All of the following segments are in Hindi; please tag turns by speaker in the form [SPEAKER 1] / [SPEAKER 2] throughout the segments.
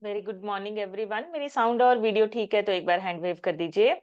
[SPEAKER 1] Very good morning everyone. मेरी साउंड और वीडियो ठीक है तो एक बार हैंड वेव कर दीजिए।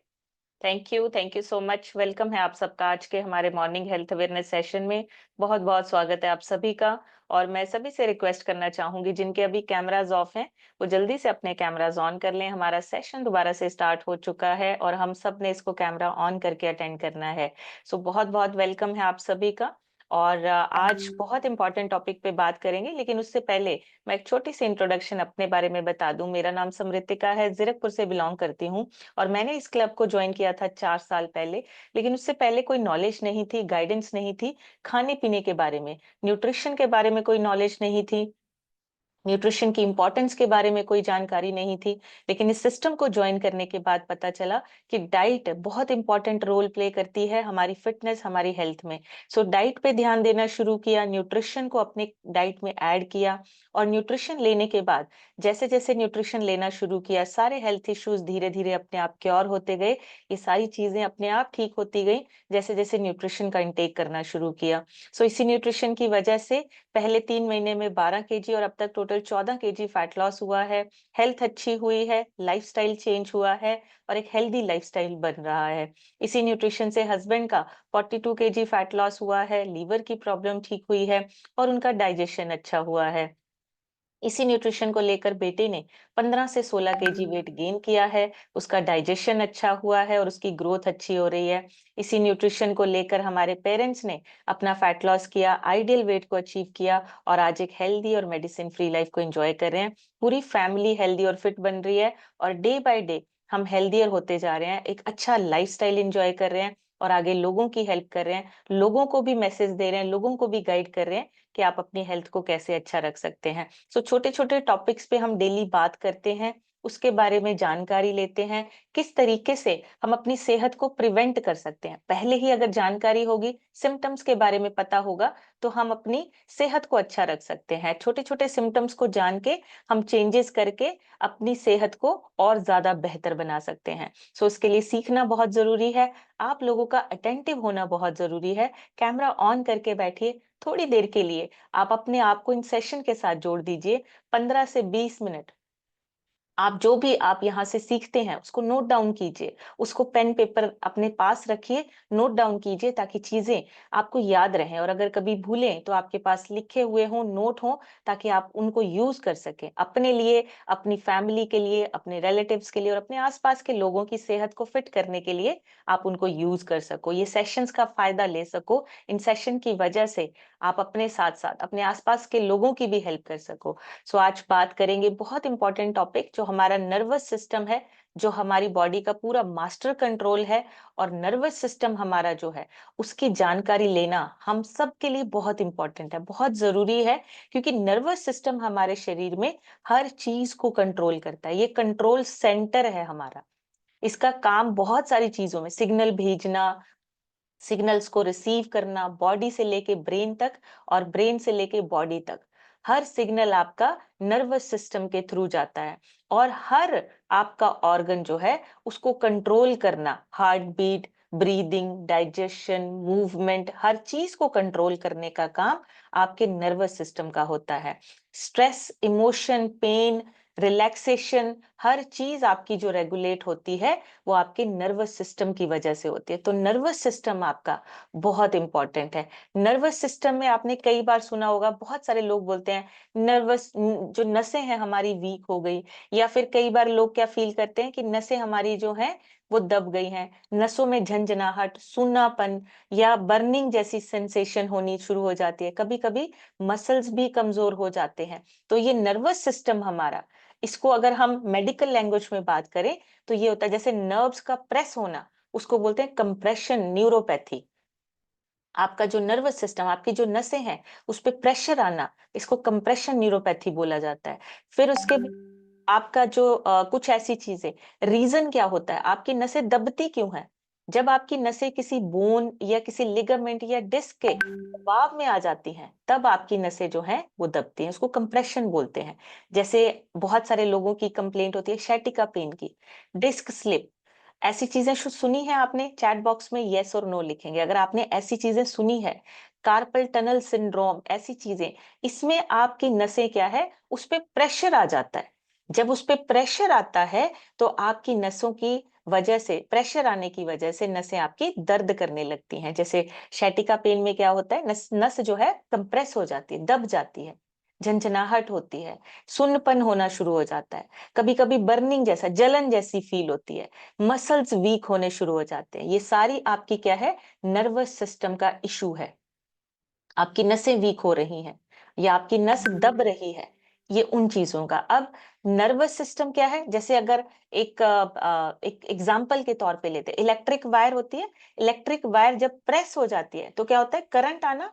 [SPEAKER 1] Thank you so much. Welcome है आप सबका आज के हमारे मॉर्निंग हेल्थ अवेयरनेस सेशन में। बहुत बहुत स्वागत है आप सभी का। और मैं सभी से रिक्वेस्ट करना चाहूंगी जिनके अभी कैमराज ऑफ हैं वो जल्दी से अपने कैमराज ऑन कर लें। हमारा सेशन दोबारा से स्टार्ट हो चुका है और हम सब ने इसको कैमरा ऑन करके अटेंड करना है। सो बहुत बहुत वेलकम है आप सभी का। और आज बहुत इंपॉर्टेंट टॉपिक पे बात करेंगे, लेकिन उससे पहले मैं एक छोटी सी इंट्रोडक्शन अपने बारे में बता दूं। मेरा नाम समृतिका है, जीरकपुर से बिलोंग करती हूँ। और मैंने इस क्लब को ज्वाइन किया था 4 साल पहले। लेकिन उससे पहले कोई नॉलेज नहीं थी, गाइडेंस नहीं थी। खाने पीने के बारे में, न्यूट्रिशन के बारे में कोई नॉलेज नहीं थी। न्यूट्रिशन की इंपॉर्टेंस के बारे में कोई जानकारी नहीं थी। लेकिन इस सिस्टम को ज्वाइन करने के बाद पता चला कि डाइट बहुत इंपॉर्टेंट रोल प्ले करती है हमारी फिटनेस, हमारी हेल्थ में। सो डाइट पे ध्यान देना शुरू किया, न्यूट्रिशन को अपने डाइट में ऐड किया। और न्यूट्रिशन लेने के बाद जैसे जैसे न्यूट्रिशन लेना शुरू किया, सारे हेल्थ इश्यूज धीरे धीरे अपने आप क्योर होते गए। ये सारी चीजें अपने आप ठीक होती गई जैसे जैसे न्यूट्रिशन का इंटेक करना शुरू किया। सो इसी न्यूट्रिशन की वजह से पहले 3 महीने में 12 kg और अब तक टोटल 14 kg फैट लॉस हुआ है। हेल्थ अच्छी हुई है, लाइफस्टाइल चेंज हुआ है और एक हेल्दी लाइफस्टाइल बन रहा है। इसी न्यूट्रिशन से हस्बैंड का 42 kg फैट लॉस हुआ है, लीवर की प्रॉब्लम ठीक हुई है और उनका डाइजेशन अच्छा हुआ है। इसी न्यूट्रिशन को लेकर बेटे ने 15 से 16 kg वेट गेन किया है। उसका डाइजेशन अच्छा हुआ है और उसकी ग्रोथ अच्छी हो रही है। इसी न्यूट्रिशन को लेकर हमारे पेरेंट्स ने अपना फैट लॉस किया, आइडियल वेट को अचीव किया और आज एक हेल्दी और मेडिसिन फ्री लाइफ को एंजॉय कर रहे हैं। पूरी फैमिली हेल्दी और फिट बन रही है और डे बाय डे हम हेल्दियर होते जा रहे हैं, एक अच्छा लाइफस्टाइल एंजॉय कर रहे हैं और आगे लोगों की हेल्प कर रहे हैं, लोगों को भी मैसेज दे रहे हैं, लोगों को भी गाइड कर रहे हैं कि आप अपनी हेल्थ को कैसे अच्छा रख सकते हैं। सो छोटे छोटे टॉपिक्स पे हम डेली बात करते हैं, उसके बारे में जानकारी लेते हैं, किस तरीके से हम अपनी सेहत को प्रिवेंट कर सकते हैं। पहले ही अगर जानकारी होगी, सिम्टम्स के बारे में पता होगा, तो हम अपनी सेहत को अच्छा रख सकते हैं। छोटे छोटे सिम्टम्स को जान के हम चेंजेस करके अपनी सेहत को और ज्यादा बेहतर बना सकते हैं। सो इसके लिए सीखना बहुत जरूरी है, आप लोगों का अटेंटिव होना बहुत जरूरी है। कैमरा ऑन करके बैठिए, थोड़ी देर के लिए आप अपने आप को इन सेशन के साथ जोड़ दीजिए। 15 से 20 मिनट आप जो भी आप यहाँ से सीखते हैं उसको नोट डाउन कीजिए, उसको पेन पेपर अपने पास रखिए, नोट डाउन कीजिए ताकि चीजें आपको याद रहें। और अगर कभी भूलें तो आपके पास लिखे हुए हों, नोट हो, ताकि आप उनको यूज कर सकें अपने लिए, अपनी फैमिली के लिए, अपने रिलेटिव्स के लिए और अपने आसपास के लोगों की सेहत को फिट करने के लिए आप उनको यूज कर सको, ये सेशंस का फायदा ले सको। इन सेशन की वजह से आप अपने साथ साथ अपने आसपास के लोगों की भी हेल्प कर सको। सो आज बात करेंगे बहुत इंपॉर्टेंट टॉपिक, जो हमारा नर्वस सिस्टम है, जो हमारी बॉडी का पूरा मास्टर कंट्रोल है। और नर्वस सिस्टम हमारा जो है उसकी जानकारी लेना हम सब के लिए बहुत इंपॉर्टेंट है, बहुत जरूरी है। क्योंकि नर्वस सिस्टम हमारे शरीर में हर चीज को कंट्रोल करता है, ये कंट्रोल सेंटर है हमारा। इसका काम बहुत सारी चीजों में सिग्नल भेजना, सिग्नल्स को रिसीव करना, बॉडी से लेके ब्रेन तक और ब्रेन से लेके बॉडी तक, हर सिग्नल आपका नर्वस सिस्टम के थ्रू जाता है। और हर आपका ऑर्गन जो है उसको कंट्रोल करना, heart beat, breathing, digestion, movement, हर चीज को कंट्रोल करने का काम आपके नर्वस सिस्टम का होता है। स्ट्रेस, इमोशन, पेन, रिलैक्सेशन, हर चीज आपकी जो रेगुलेट होती है वो आपके नर्वस सिस्टम की वजह से होती है। तो नर्वस सिस्टम आपका बहुत इंपॉर्टेंट है। नर्वस सिस्टम में आपने कई बार सुना होगा, बहुत सारे लोग बोलते हैं नर्वस जो नसें हैं हमारी वीक हो गई, या फिर कई बार लोग क्या फील करते हैं कि नसें हमारी जो हैं वो दब गई हैं, नसों में झंझनाहट, सूनापन या बर्निंग जैसी सेंसेशन होनी शुरू हो जाती है, कभी कभी मसल्स भी कमजोर हो जाते हैं। तो ये नर्वस सिस्टम हमारा, इसको अगर हम मेडिकल लैंग्वेज में बात करें तो ये होता है जैसे नर्व्स का प्रेस होना, उसको बोलते हैं कंप्रेशन न्यूरोपैथी। आपका जो नर्वस सिस्टम, आपकी जो नसें हैं उस पे प्रेशर आना, इसको कंप्रेशन न्यूरोपैथी बोला जाता है। फिर उसके बाद आपका जो कुछ ऐसी चीजें, रीजन क्या होता है, आपकी नसें दबती क्यों है? जब आपकी नसें किसी बोन या किसी लिगामेंट या डिस्क के दबाव में आ जाती हैं तब आपकी नसें जो हैं वो दबती हैं, उसको कंप्रेशन बोलते हैं। जैसे बहुत सारे लोगों की कंप्लेंट होती है शैटिका पेन की, डिस्क स्लिप, ऐसी चीजें सुनी है आपने? चैट बॉक्स में यस और नो लिखेंगे अगर आपने ऐसी चीजें सुनी है। कार्पल टनल सिंड्रोम, ऐसी चीजें, इसमें आपकी नसें क्या है, उस पे प्रेशर आ जाता है। जब उस पे प्रेशर आता है तो आपकी नसों की वजह से, प्रेशर आने की वजह से नसें आपकी दर्द करने लगती हैं। जैसे शैटिका पेन में क्या होता है, नस नस जो है कंप्रेस हो जाती है, दब जाती है, झंझनाहट होती है, सुन्नपन होना शुरू हो जाता है, कभी कभी बर्निंग जैसा, जलन जैसी फील होती है, मसल्स वीक होने शुरू हो जाते हैं। ये सारी आपकी क्या है, नर्वस सिस्टम का इशू है। आपकी नसें वीक हो रही हैं या आपकी नस दब रही है, ये उन चीजों का। अब नर्वस सिस्टम क्या है, जैसे अगर एक एग्जांपल के तौर पे लेते हैं, इलेक्ट्रिक वायर होती है, इलेक्ट्रिक वायर जब प्रेस हो जाती है तो क्या होता है, करंट आना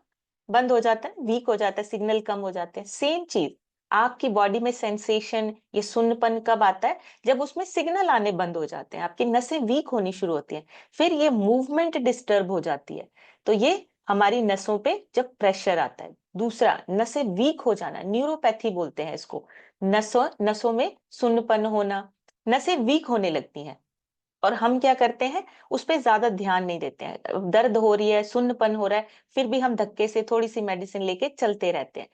[SPEAKER 1] बंद हो जाता है, वीक हो जाता है, सिग्नल कम हो जाते हैं। सेम चीज आपकी बॉडी में सेंसेशन, ये सुन्नपन कब आता है, जब उसमें सिग्नल आने बंद हो जाते हैं, आपकी नसें वीक होनी शुरू होती हैं, फिर ये मूवमेंट डिस्टर्ब हो जाती है। तो ये हमारी नसों पे जब प्रेशर आता है। दूसरा, नसें वीक हो जाना, न्यूरोपैथी बोलते हैं इसको। नसों नसों में सुन्नपन होना, नसें वीक होने लगती हैं, और हम क्या करते हैं, उस पे ज्यादा ध्यान नहीं देते हैं। दर्द हो रही है, सुन्नपन हो रहा है, फिर भी हम धक्के से थोड़ी सी मेडिसिन लेके चलते रहते हैं।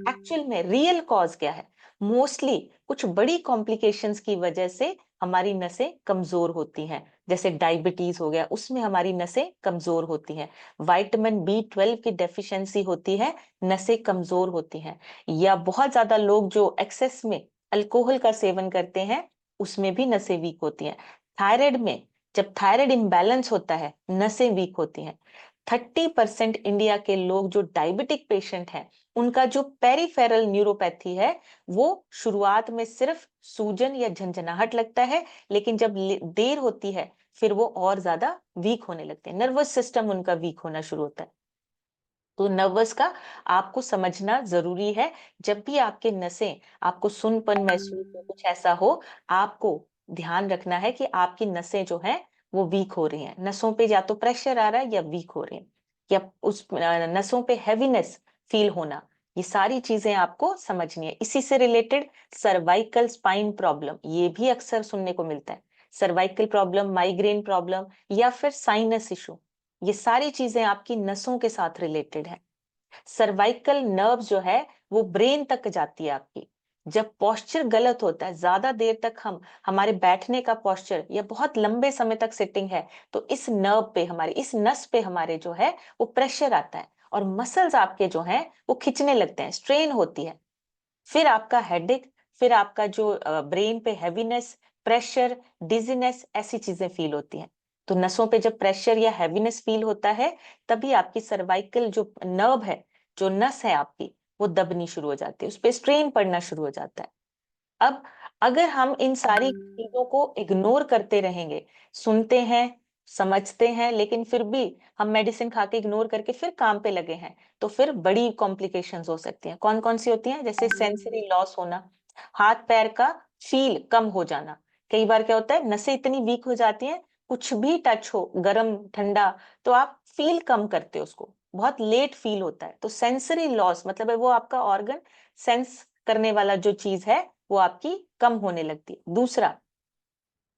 [SPEAKER 1] एक्चुअल में रियल कॉज क्या है, मोस्टली कुछ बड़ी कॉम्प्लिकेशंस की वजह से हमारी नसें कमजोर होती हैं। जैसे डायबिटीज हो गया, उसमें हमारी नसें कमजोर होती हैं। विटामिन B12 की डेफिशिएंसी होती है, नसें कमजोर होती हैं। या बहुत ज्यादा लोग जो एक्सेस में अल्कोहल का सेवन करते हैं, उसमें भी नसें वीक होती हैं। थायराइड में जब थायराइड इम्बैलेंस होता है, नसें वीक होती हैं। 30% इंडिया के लोग जो डायबिटिक पेशेंट हैं, उनका जो पेरिफेरल न्यूरोपैथी है, वो शुरुआत में सिर्फ सूजन या झंझनाहट लगता है, लेकिन जब देर होती है फिर वो और ज्यादा वीक होने लगते हैं, नर्वस सिस्टम उनका वीक होना शुरू होता है। तो नर्वस का आपको समझना जरूरी है। जब भी आपके नसें, आपको सुनपन महसूस हो, कुछ ऐसा हो, आपको ध्यान रखना है कि आपकी नसें जो हैं वो वीक हो रही हैं। नसों पे या तो प्रेशर आ रहा है या वीक हो रही हैं, या उस नसों पे हैवीनेस फील होना, ये सारी चीजें आपको समझनी है। इसी से रिलेटेड सर्वाइकल स्पाइन प्रॉब्लम, ये भी अक्सर सुनने को मिलता है। सर्वाइकल प्रॉब्लम, माइग्रेन प्रॉब्लम, या फिर साइनस इशू, ये सारी चीजें आपकी नसों के साथ रिलेटेड है। सर्वाइकल नर्व जो है वो ब्रेन तक जाती है आपकी। जब पोस्चर गलत होता है, ज्यादा देर तक हमारे बैठने का पोस्चर या बहुत लंबे समय तक सिटिंग है, तो इस नर्व पे, हमारे इस नस पे हमारे जो है वो प्रेशर आता है, और मसल्स आपके जो हैं वो खिंचने लगते हैं, स्ट्रेन होती है। फिर आपका हेडेक, फिर आपका जो ब्रेन पे हैवीनेस, प्रेशर, डिजीनेस, ऐसी चीजें फील होती हैं। तो नसों पे जब प्रेशर या हैवीनेस फील होता है, तभी आपकी सर्वाइकल जो नर्व है, जो नस है आपकी, वो दबनी शुरू हो जाती है, उस पे स्ट्रेन पड़ना शुरू हो जाता है। अब अगर हम इन सारी चीजों को इग्नोर करते रहेंगे, सुनते हैं, समझते हैं, लेकिन फिर भी हम मेडिसिन खा के इग्नोर करके फिर काम पे लगे हैं, तो फिर बड़ी कॉम्प्लिकेशंस हो सकती हैं। कौन कौन सी होती हैं, जैसे सेंसरी लॉस होना, हाथ पैर का फील कम हो जाना। कई बार क्या होता है, नसें इतनी वीक हो जाती हैं, कुछ भी टच हो, गरम ठंडा, तो आप फील कम करते हो उसको, बहुत लेट फील होता है। तो सेंसरी लॉस मतलब है वो आपका ऑर्गन सेंस करने वाला जो चीज है वो आपकी कम होने लगती है। दूसरा,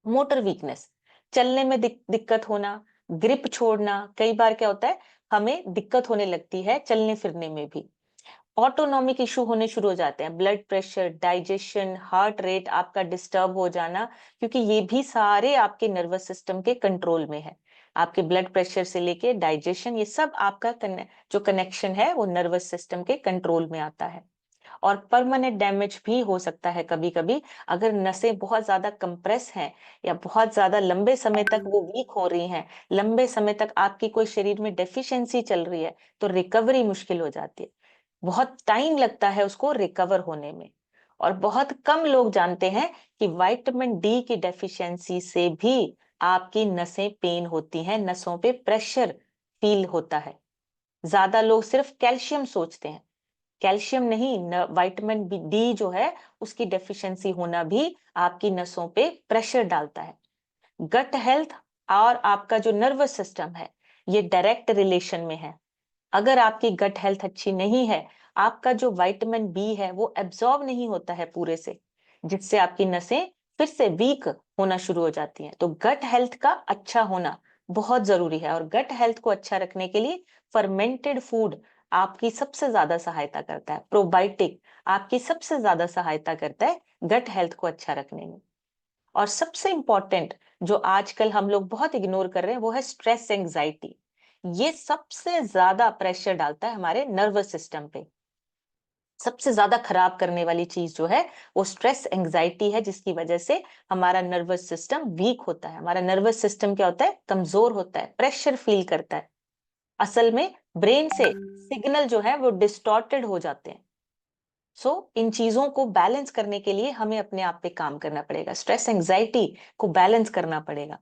[SPEAKER 1] मोटर वीकनेस, चलने में दिक्कत होना, ग्रिप छोड़ना। कई बार क्या होता है, हमें दिक्कत होने लगती है चलने फिरने में भी। ऑटोनॉमिक इशू होने शुरू हो जाते हैं, blood pressure, digestion, heart rate आपका डिस्टर्ब हो जाना, क्योंकि ये भी सारे आपके नर्वस सिस्टम के कंट्रोल में है। आपके ब्लड प्रेशर से लेके डाइजेशन, ये सब आपका जो कनेक्शन है वो नर्वस सिस्टम के कंट्रोल में आता है। और परमानेंट डैमेज भी हो सकता है कभी कभी, अगर नसें बहुत ज्यादा कंप्रेस हैं या बहुत ज्यादा लंबे समय तक वो वीक हो रही हैं, लंबे समय तक आपकी कोई शरीर में डेफिशिएंसी चल रही है, तो रिकवरी मुश्किल हो जाती है, बहुत टाइम लगता है उसको रिकवर होने में। और बहुत कम लोग जानते हैं कि विटामिन D की डेफिशिएंसी से भी आपकी नसें पेन होती हैं, नसों पे प्रेशर फील होता है। ज्यादा लोग सिर्फ कैल्शियम सोचते हैं, कैल्शियम नहीं, विटामिन D जो है उसकी डेफिशिएंसी होना भी आपकी नसों पे प्रेशर डालता है। गट हेल्थ और आपका जो नर्वस सिस्टम है, ये डायरेक्ट रिलेशन में है। अगर आपकी गट हेल्थ अच्छी नहीं है, आपका जो विटामिन B है वो एब्जॉर्ब नहीं होता है पूरे से, जिससे आपकी नसें फिर से वीक होना शुरू हो जाती हैं। तो गट हेल्थ का अच्छा होना बहुत जरूरी है, और गट हेल्थ को अच्छा रखने के लिए फर्मेंटेड फूड आपकी सबसे ज्यादा सहायता करता है। प्रोबायोटिक आपकी सबसे ज्यादा सहायता करता है गट हेल्थ को अच्छा रखने में। और सबसे इंपॉर्टेंट जो आजकल हम लोग बहुत इग्नोर कर रहे हैं वो है स्ट्रेस एंजाइटी। ये सबसे ज्यादा प्रेशर डालता है हमारे नर्वस सिस्टम पे। सबसे ज्यादा खराब करने वाली चीज जो है वो स्ट्रेस एंजाइटी है, जिसकी वजह से हमारा नर्वस सिस्टम वीक होता है। हमारा नर्वस सिस्टम क्या होता है, कमजोर होता है, प्रेशर फील करता है। असल में ब्रेन से सिग्नल जो है वो डिस्टॉर्टेड हो जाते हैं। इन चीजों को बैलेंस करने के लिए हमें अपने आप पे काम करना पड़ेगा, स्ट्रेस एंजाइटी को बैलेंस करना पड़ेगा।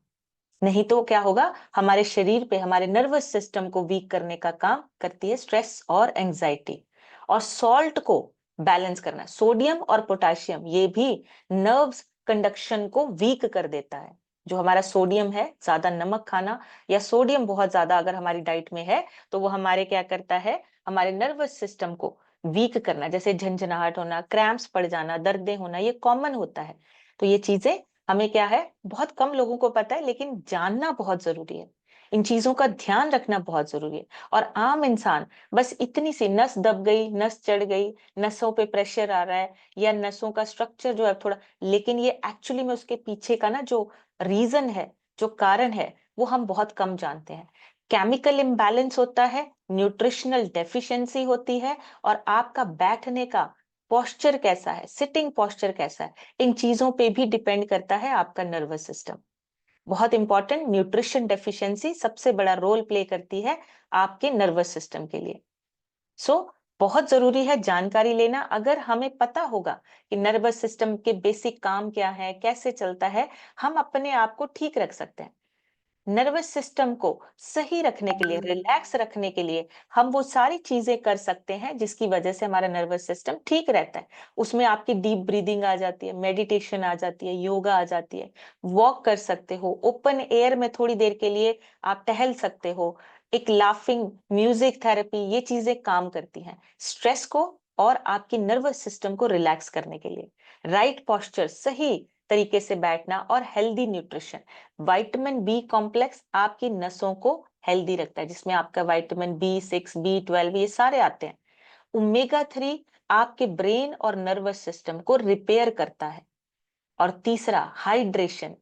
[SPEAKER 1] नहीं तो क्या होगा, हमारे शरीर पे, हमारे नर्वस सिस्टम को वीक करने का काम करती है स्ट्रेस और एंजाइटी। और सॉल्ट को बैलेंस करना, सोडियम और पोटेशियम, ये भी नर्व्स कंडक्शन को वीक कर देता है। जो हमारा सोडियम है, ज्यादा नमक खाना या सोडियम बहुत ज्यादा अगर हमारी डाइट में है तो वो हमारे क्या करता है, हमारे नर्वस सिस्टम को वीक करना, जैसे झंझनाहट होना, क्रैम्प्स पड़ जाना, दर्दें होना, ये कॉमन होता है। तो ये चीजें हमें क्या है, बहुत कम लोगों को पता है, लेकिन जानना बहुत जरूरी है। इन चीजों का ध्यान रखना बहुत जरूरी है। और आम इंसान बस इतनी सी नस दब गई, नस चढ़ गई, नसों पे प्रेशर आ रहा है या नसों का स्ट्रक्चर जो है थोड़ा, लेकिन ये एक्चुअली में उसके पीछे का ना जो रीजन है, जो कारण है, वो हम बहुत कम जानते हैं। केमिकल इम्बैलेंस होता है, न्यूट्रिशनल डेफिशिएंसी होती है, और आपका बैठने का पोस्चर कैसा है, सिटिंग पोस्चर कैसा है, इन चीजों पे भी डिपेंड करता है आपका नर्वस सिस्टम। बहुत इंपॉर्टेंट, न्यूट्रिशन डेफिशिएंसी सबसे बड़ा रोल प्ले करती है आपके नर्वस सिस्टम के लिए। बहुत जरूरी है जानकारी लेना। अगर हमें पता होगा कि नर्वस सिस्टम के बेसिक काम क्या है, कैसे चलता है, हम अपने आप को ठीक रख सकते हैं। नर्वस सिस्टम को सही रखने के लिए, रिलैक्स रखने के लिए हम वो सारी चीजें कर सकते हैं जिसकी वजह से हमारा नर्वस सिस्टम ठीक रहता है। उसमें आपकी डीप ब्रीदिंग आ जाती है, मेडिटेशन आ जाती है, योगा आ जाती है, वॉक कर सकते हो, ओपन एयर में थोड़ी देर के लिए आप टहल सकते हो, एक लाफिंग म्यूजिक थेरेपी, ये चीजें काम करती हैं स्ट्रेस को और आपकी नर्वस सिस्टम को रिलैक्स करने के लिए। राइट पोस्चर, सही तरीके से बैठना, और healthy nutrition. Vitamin B complex आपकी नसों को हेल्दी रखता है, जिसमें आपका विटामिन B6, B12 ये सारे आते हैं। ओमेगा 3 आपके ब्रेन और नर्वस सिस्टम को रिपेयर करता है। और तीसरा, हाइड्रेशन।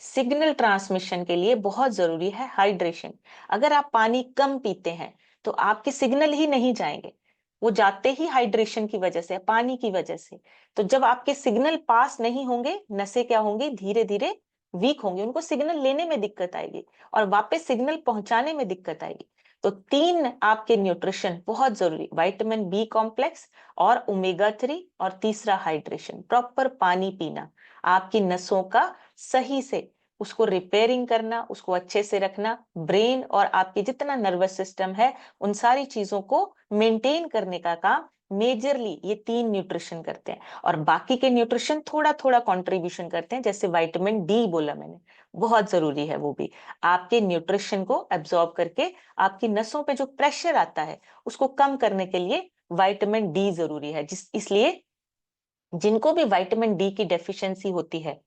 [SPEAKER 1] सिग्नल ट्रांसमिशन के लिए बहुत जरूरी है हाइड्रेशन। अगर आप पानी कम पीते हैं तो आपके सिग्नल ही नहीं जाएंगे, वो जाते ही हाइड्रेशन की वजह से, पानी की वजह से। तो जब आपके सिग्नल पास नहीं होंगे, नसें क्या होंगी, धीरे धीरे वीक होंगी, उनको सिग्नल लेने में दिक्कत आएगी और वापस सिग्नल पहुंचाने में दिक्कत आएगी। तो 3 आपके न्यूट्रिशन बहुत जरूरी, विटामिन बी कॉम्प्लेक्स और ओमेगा 3, और तीसरा हाइड्रेशन, प्रॉपर पानी पीना, आपकी नसों का सही से उसको रिपेयरिंग करना, उसको अच्छे से रखना, ब्रेन और आपके जितना नर्वस सिस्टम है उन सारी चीजों को मेंटेन करने का काम मेजरली ये 3 न्यूट्रिशन करते हैं। और बाकी के न्यूट्रिशन थोड़ा थोड़ा कंट्रीब्यूशन करते हैं, जैसे विटामिन डी बोला मैंने, बहुत जरूरी है वो भी आपके न्यूट्रिशन को एब्जॉर्ब करके आपकी नसों पे जो प्रेशर आता है उसको कम करने के लिए विटामिन डी जरूरी है। जिस इसलिए जिनको भी विटामिन डी की डेफिशिएंसी होती है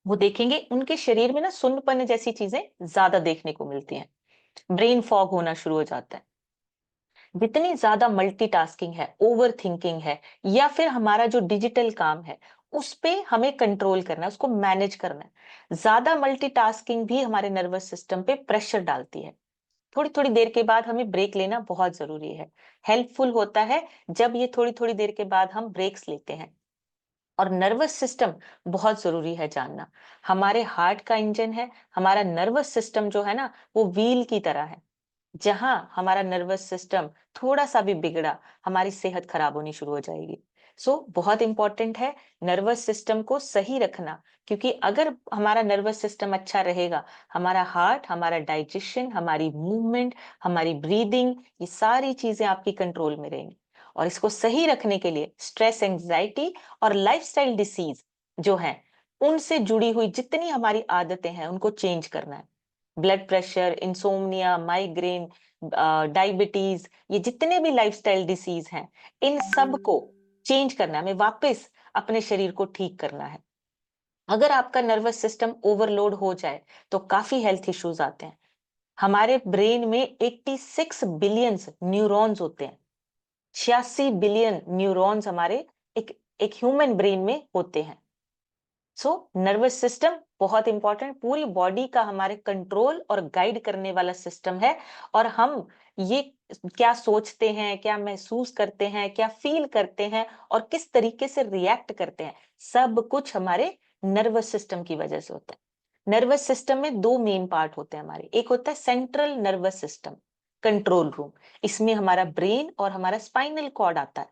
[SPEAKER 1] वो देखेंगे उनके शरीर में ना सुन्नपन जैसी चीजें ज्यादा देखने को मिलती हैं, ब्रेन फॉग होना शुरू हो जाता है। जितनी ज्यादा मल्टीटास्किंग है, ओवर थिंकिंग है, या फिर हमारा जो डिजिटल काम है उस पे हमें कंट्रोल करना है, उसको मैनेज करना है। ज्यादा मल्टीटास्किंग भी हमारे नर्वस सिस्टम पे प्रेशर डालती है। थोड़ी थोड़ी देर के बाद हमें ब्रेक लेना बहुत जरूरी है। हेल्पफुल होता है जब ये थोड़ी थोड़ी देर के बाद हम ब्रेक्स लेते हैं। और नर्वस सिस्टम बहुत जरूरी है जानना, हमारे हार्ट का इंजन है। हमारा नर्वस सिस्टम जो है ना वो व्हील की तरह है। जहां हमारा नर्वस सिस्टम थोड़ा सा भी बिगड़ा, हमारी सेहत खराब होनी शुरू हो जाएगी। बहुत इंपॉर्टेंट है नर्वस सिस्टम को सही रखना, क्योंकि अगर हमारा नर्वस सिस्टम अच्छा रहेगा, हमारा हार्ट, हमारा डाइजेशन, हमारी मूवमेंट, हमारी ब्रीदिंग, ये सारी चीजें आपकी कंट्रोल में रहेंगी। और इसको सही रखने के लिए स्ट्रेस, एंजाइटी और लाइफस्टाइल डिसीज जो है उनसे जुड़ी हुई जितनी हमारी आदतें हैं उनको चेंज करना है। Blood pressure, insomnia, migraine, diabetes, ये जितने भी लाइफस्टाइल डिसीज हैं, इन सब को चेंज करना है, हमें वापस अपने शरीर को ठीक करना है। अगर आपका नर्वस सिस्टम ओवरलोड हो जाए तो काफी हेल्थ इश्यूज आते हैं। हमारे ब्रेन में 86 बिलियन न्यूरॉन्स होते हैं। 86 बिलियन न्यूरॉन्स हमारे एक ह्यूमन ब्रेन में होते हैं। सो नर्वस सिस्टम बहुत इंपॉर्टेंट, पूरी बॉडी का हमारे कंट्रोल और गाइड करने वाला सिस्टम है। और हम ये क्या सोचते हैं, क्या महसूस करते हैं, क्या फील करते हैं और किस तरीके से रिएक्ट करते हैं, सब कुछ हमारे नर्वस सिस्टम की वजह से होता है। नर्वस सिस्टम में दो मेन पार्ट होते हैं हमारे। एक होता है central nervous system, control room. इसमें हमारा ब्रेन और हमारा स्पाइनल कॉर्ड आता है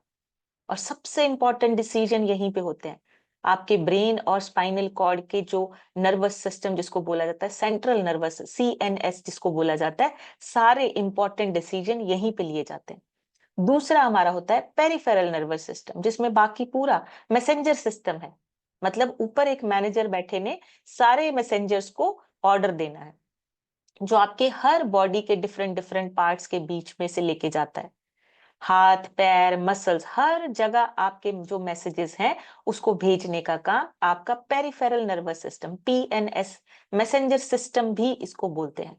[SPEAKER 1] और सबसे इंपॉर्टेंट डिसीजन यहीं पे होते हैं। आपके ब्रेन और स्पाइनल कॉर्ड के जो नर्वस सिस्टम जिसको बोला जाता है सेंट्रल नर्वस, CNS जिसको बोला जाता है, सारे इंपॉर्टेंट डिसीजन यहीं पे लिए जाते हैं। दूसरा हमारा होता है पेरिफेरल नर्वस सिस्टम, जिसमें बाकी पूरा मैसेंजर सिस्टम है। मतलब ऊपर एक मैनेजर बैठे ने सारे मैसेंजर्स को ऑर्डर देना है, जो आपके हर बॉडी के डिफरेंट डिफरेंट पार्ट्स के बीच में से लेके जाता है। हाथ पैर मसल्स हर जगह आपके जो मैसेजेस हैं उसको भेजने का काम आपका peripheral nervous system, PNS, messenger system भी इसको बोलते हैं।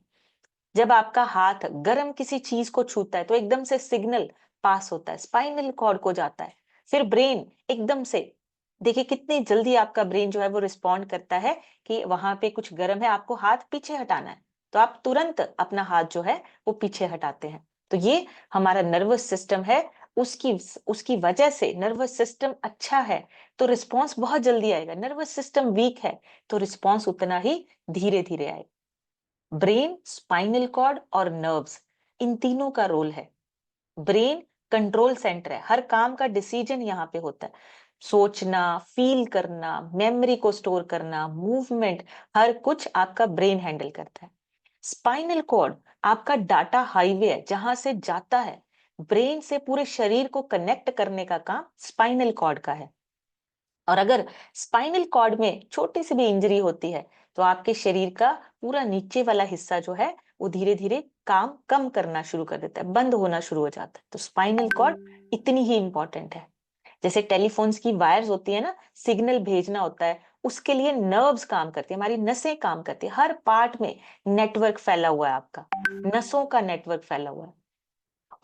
[SPEAKER 1] जब आपका हाथ गर्म किसी चीज को छूता है तो एकदम से सिग्नल पास होता है, स्पाइनल कॉर्ड को जाता है, फिर ब्रेन एकदम से, देखिए कितनी जल्दी आपका ब्रेन जो है वो रिस्पॉन्ड करता है कि वहां पे कुछ गर्म है, आपको हाथ पीछे हटाना है, तो आप तुरंत अपना हाथ जो है वो पीछे हटाते हैं। तो ये हमारा नर्वस सिस्टम है। उसकी उसकी वजह से नर्वस सिस्टम अच्छा है तो रिस्पॉन्स बहुत जल्दी आएगा, नर्वस सिस्टम वीक है तो रिस्पॉन्स उतना ही धीरे धीरे आएगा। ब्रेन, स्पाइनल कॉर्ड और नर्व्स, इन तीनों का रोल है। ब्रेन कंट्रोल सेंटर है, हर काम का डिसीजन यहाँ पे होता है। सोचना, फील करना, मेमोरी को स्टोर करना, मूवमेंट, हर कुछ आपका ब्रेन हैंडल करता है। स्पाइनल कॉर्ड आपका डाटा हाईवे है, जहां से जाता है ब्रेन से पूरे शरीर को कनेक्ट करने का काम स्पाइनल कॉर्ड का है। और अगर स्पाइनल कॉर्ड में छोटी सी भी इंजरी होती है तो आपके शरीर का पूरा नीचे वाला हिस्सा जो है वो धीरे धीरे काम कम करना शुरू कर देता है, बंद होना शुरू हो जाता है। तो स्पाइनल कॉर्ड इतनी ही इंपॉर्टेंट है। जैसे टेलीफोन्स की वायर्स होती है ना, सिग्नल भेजना होता है, उसके लिए नर्व्स काम करती है, हमारी नसें काम करती है। हर पार्ट में नेटवर्क फैला हुआ है, आपका नसों का नेटवर्क फैला हुआ है।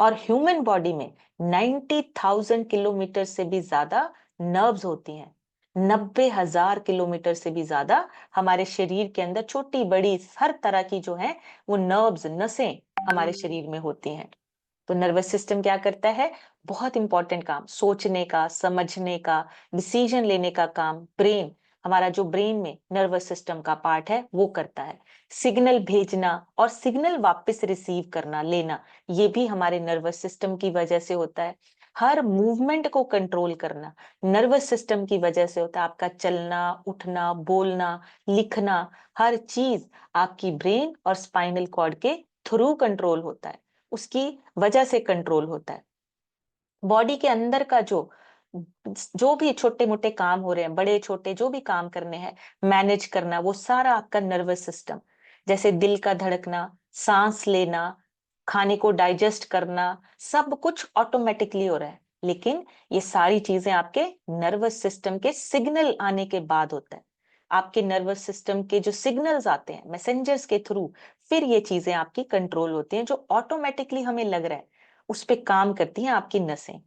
[SPEAKER 1] और ह्यूमन बॉडी में 90,000 किलोमीटर से भी ज्यादा नर्व्स होती हैं। 90,000 किलोमीटर से भी ज्यादा हमारे शरीर के अंदर छोटी बड़ी हर तरह की जो है वो नर्व्स, नसें हमारे शरीर में होती हैं। तो नर्वस सिस्टम क्या करता है? बहुत इंपॉर्टेंट काम, सोचने का, समझने का, डिसीजन लेने का काम ब्रेन, हमारा जो ब्रेन में नर्वस सिस्टम का पार्ट है वो करता है। सिग्नल भेजना और सिग्नल वापस रिसीव करना, लेना, ये भी हमारे नर्वस सिस्टम की वजह से होता है। हर मूवमेंट को कंट्रोल करना नर्वस सिस्टम की वजह से होता है। आपका चलना, उठना, बोलना, लिखना, हर चीज आपकी ब्रेन और स्पाइनल कॉर्ड के थ्रू कंट्रोल होता है, उसकी वजह से कंट्रोल होता है। बॉडी के अंदर का जो जो भी छोटे मोटे काम हो रहे हैं, बड़े छोटे जो भी काम करने हैं, मैनेज करना, वो सारा आपका नर्वस सिस्टम, जैसे दिल का धड़कना, सांस लेना, खाने को डाइजेस्ट करना, सब कुछ ऑटोमेटिकली हो रहा है। लेकिन ये सारी चीजें आपके नर्वस सिस्टम के सिग्नल आने के बाद होता है। आपके नर्वस सिस्टम के जो सिग्नल्स आते हैं मैसेंजर्स के थ्रू, फिर ये चीजें आपकी कंट्रोल होती हैं। जो ऑटोमेटिकली हमें लग रहा है उस पे काम करती हैं आपकी नसें।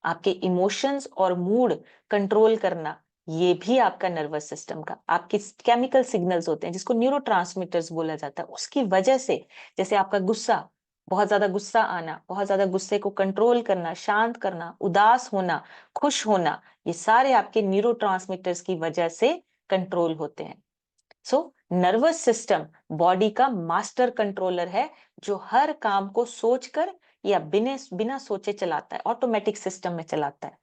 [SPEAKER 1] आपके इमोशंस और मूड कंट्रोल करना, ये भी आपका नर्वस सिस्टम का, आपके केमिकल सिग्नल्स होते हैं जिसको न्यूरोट्रांसमीटर्स बोला जाता है, उसकी वजह से, जैसे आपका गुस्सा, बहुत ज्यादा गुस्सा आना, बहुत ज्यादा गुस्से को कंट्रोल करना, शांत करना, उदास होना, खुश होना, ये सारे आपके न्यूरोट्रांसमीटर्स की वजह से कंट्रोल होते हैं। सो नर्वस सिस्टम बॉडी का मास्टर कंट्रोलर है, जो हर काम को सोचकर या बिना बिना सोचे चलाता है, ऑटोमेटिक सिस्टम में चलाता है।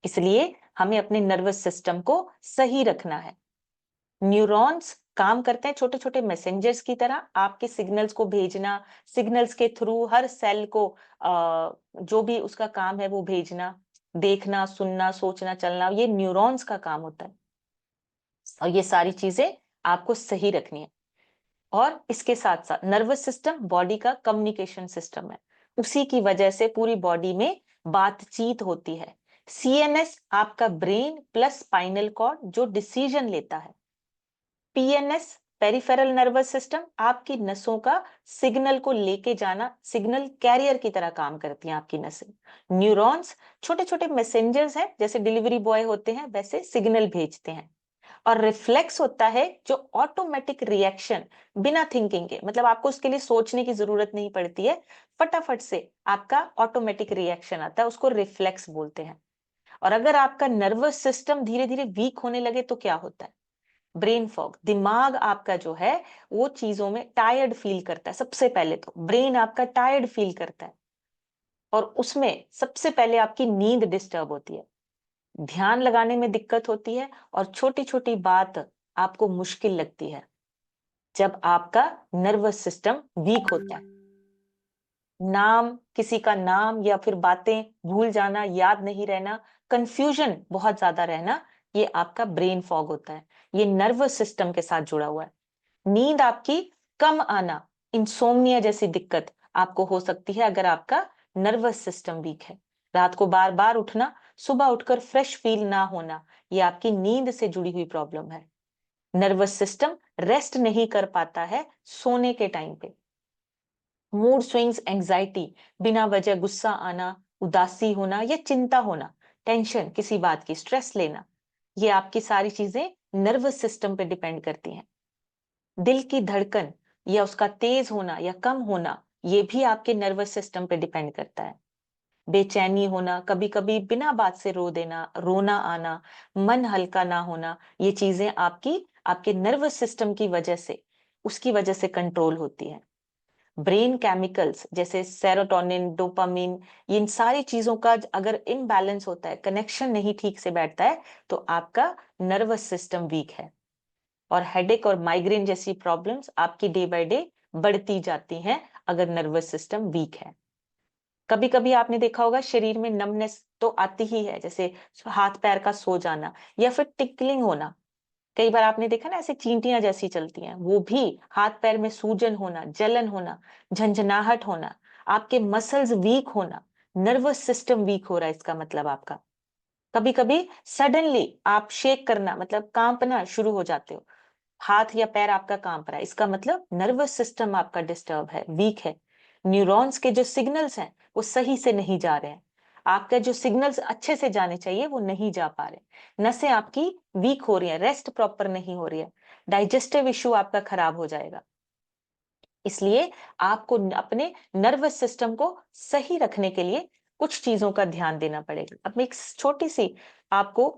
[SPEAKER 1] इसलिए हमें अपने नर्वस सिस्टम को सही रखना है। न्यूरॉन्स काम करते हैं छोटे छोटे मैसेंजर्स की तरह, आपके सिग्नल्स को भेजना, सिग्नल्स के थ्रू हर सेल को जो भी उसका काम है वो भेजना, देखना, सुनना, सोचना, चलना, ये न्यूरॉन्स का काम होता है। और ये सारी चीजें आपको सही रखनी है। और इसके साथ साथ नर्वस सिस्टम बॉडी का कम्युनिकेशन सिस्टम है, उसी की वजह से पूरी बॉडी में बातचीत होती है। CNS आपका ब्रेन प्लस स्पाइनल कॉर्ड जो डिसीजन लेता है। PNS पेरिफेरल नर्वस सिस्टम आपकी नसों का सिग्नल को लेके जाना, सिग्नल कैरियर की तरह काम करती हैं आपकी नसें। न्यूरॉन्स छोटे छोटे मैसेंजर्स हैं, जैसे डिलीवरी बॉय होते हैं वैसे सिग्नल भेजते हैं। और रिफ्लेक्स होता है जो ऑटोमेटिक रिएक्शन, बिना थिंकिंग के, मतलब आपको उसके लिए सोचने की जरूरत नहीं पड़ती है, फटाफट से आपका ऑटोमेटिक रिएक्शन आता है, उसको रिफ्लेक्स बोलते हैं। और अगर आपका नर्वस सिस्टम धीरे धीरे वीक होने लगे तो क्या होता है? ब्रेन फॉग, दिमाग आपका जो है वो चीजों में टायर्ड फील करता है। सबसे पहले तो ब्रेन आपका टायर्ड फील करता है, और उसमें सबसे पहले आपकी नींद डिस्टर्ब होती है, ध्यान लगाने में दिक्कत होती है, और छोटी छोटी बात आपको मुश्किल लगती है जब आपका नर्वस सिस्टम वीक होता है। नाम, किसी का नाम या फिर बातें भूल जाना, याद नहीं रहना, कंफ्यूजन बहुत ज्यादा रहना, ये आपका ब्रेन फॉग होता है। ये नर्वस सिस्टम के साथ जुड़ा हुआ है। नींद आपकी कम आना, इंसोम्निया जैसी दिक्कत आपको हो सकती है अगर आपका नर्वस सिस्टम वीक है। रात को बार बार उठना, सुबह उठकर फ्रेश फील ना होना, ये आपकी नींद से जुड़ी हुई प्रॉब्लम है। नर्वस सिस्टम रेस्ट नहीं कर पाता है सोने के टाइम पे। मूड स्विंग्स, एंजाइटी, बिना वजह गुस्सा आना, उदासी होना या चिंता होना, टेंशन किसी बात की, स्ट्रेस लेना, ये आपकी सारी चीजें नर्वस सिस्टम पे डिपेंड करती हैं। दिल की धड़कन या उसका तेज होना या कम होना, ये भी आपके नर्वस सिस्टम पे डिपेंड करता है। बेचैनी होना, कभी कभी बिना बात से रो देना, रोना आना, मन हल्का ना होना, ये चीजें आपकी आपके नर्वस सिस्टम की वजह से, उसकी वजह से कंट्रोल होती है। ब्रेन केमिकल्स जैसे सेरोटोनिन, डोपामिन, इन सारी चीजों का अगर इम्बैलेंस होता है, कनेक्शन नहीं ठीक से बैठता है, तो आपका नर्वस सिस्टम वीक है। और हेडेक और माइग्रेन जैसी प्रॉब्लम्स आपकी डे बाय डे बढ़ती जाती हैं अगर नर्वस सिस्टम वीक है। कभी कभी आपने देखा होगा शरीर में नमनेस तो आती ही है, जैसे हाथ पैर का सो जाना या फिर टिकलिंग होना। कई बार आपने देखा ना, ऐसे चींटियां जैसी चलती हैं, वो भी हाथ पैर में सूजन होना, जलन होना, झंझनाहट होना, आपके मसल्स वीक होना, नर्वस सिस्टम वीक हो रहा है, इसका मतलब आपका। कभी कभी सडनली आप शेक करना, मतलब कांपना शुरू हो जाते हो, हाथ या पैर आपका कांप रहा है, इसका मतलब नर्वस सिस्टम आपका डिस्टर्ब है, वीक है। न्यूरॉन्स के जो सिग्नल्स हैं वो सही से नहीं जा रहे हैं, आपका जो सिग्नल्स अच्छे से जाने चाहिए वो नहीं जा पा रहे, नसें आपकी वीक हो रही है, रेस्ट प्रॉपर नहीं हो रही है, डाइजेस्टिव इश्यू आपका खराब हो जाएगा। इसलिए आपको अपने नर्वस सिस्टम को सही रखने के लिए कुछ चीजों का ध्यान देना पड़ेगा। अब मैं एक छोटी सी आपको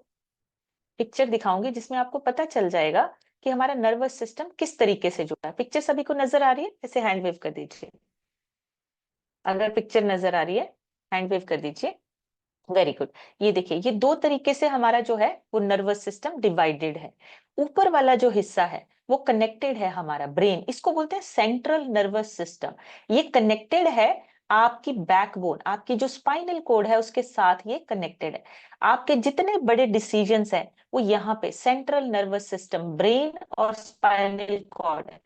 [SPEAKER 1] पिक्चर दिखाऊंगी जिसमें आपको पता चल जाएगा कि हमारा नर्वस सिस्टम किस तरीके से जुड़ा है। पिक्चर सभी को नजर आ रही है? ऐसे हैंड वेव कर दीजिए अगर पिक्चर नजर आ रही है, हैंड वेव कर दीजिए। Very good. ये देखिए, ये दो तरीके से हमारा जो है वो नर्वस सिस्टम डिवाइडेड है। ऊपर वाला जो हिस्सा है वो कनेक्टेड है, हमारा ब्रेन, इसको बोलते हैं सेंट्रल नर्वस सिस्टम। ये कनेक्टेड है आपकी बैकबोन, आपकी जो स्पाइनल कोड है उसके साथ ये कनेक्टेड है। आपके जितने बड़े डिसीजंस हैं वो यहाँ पे सेंट्रल नर्वस सिस्टम, ब्रेन और स्पाइनल कॉर्ड है,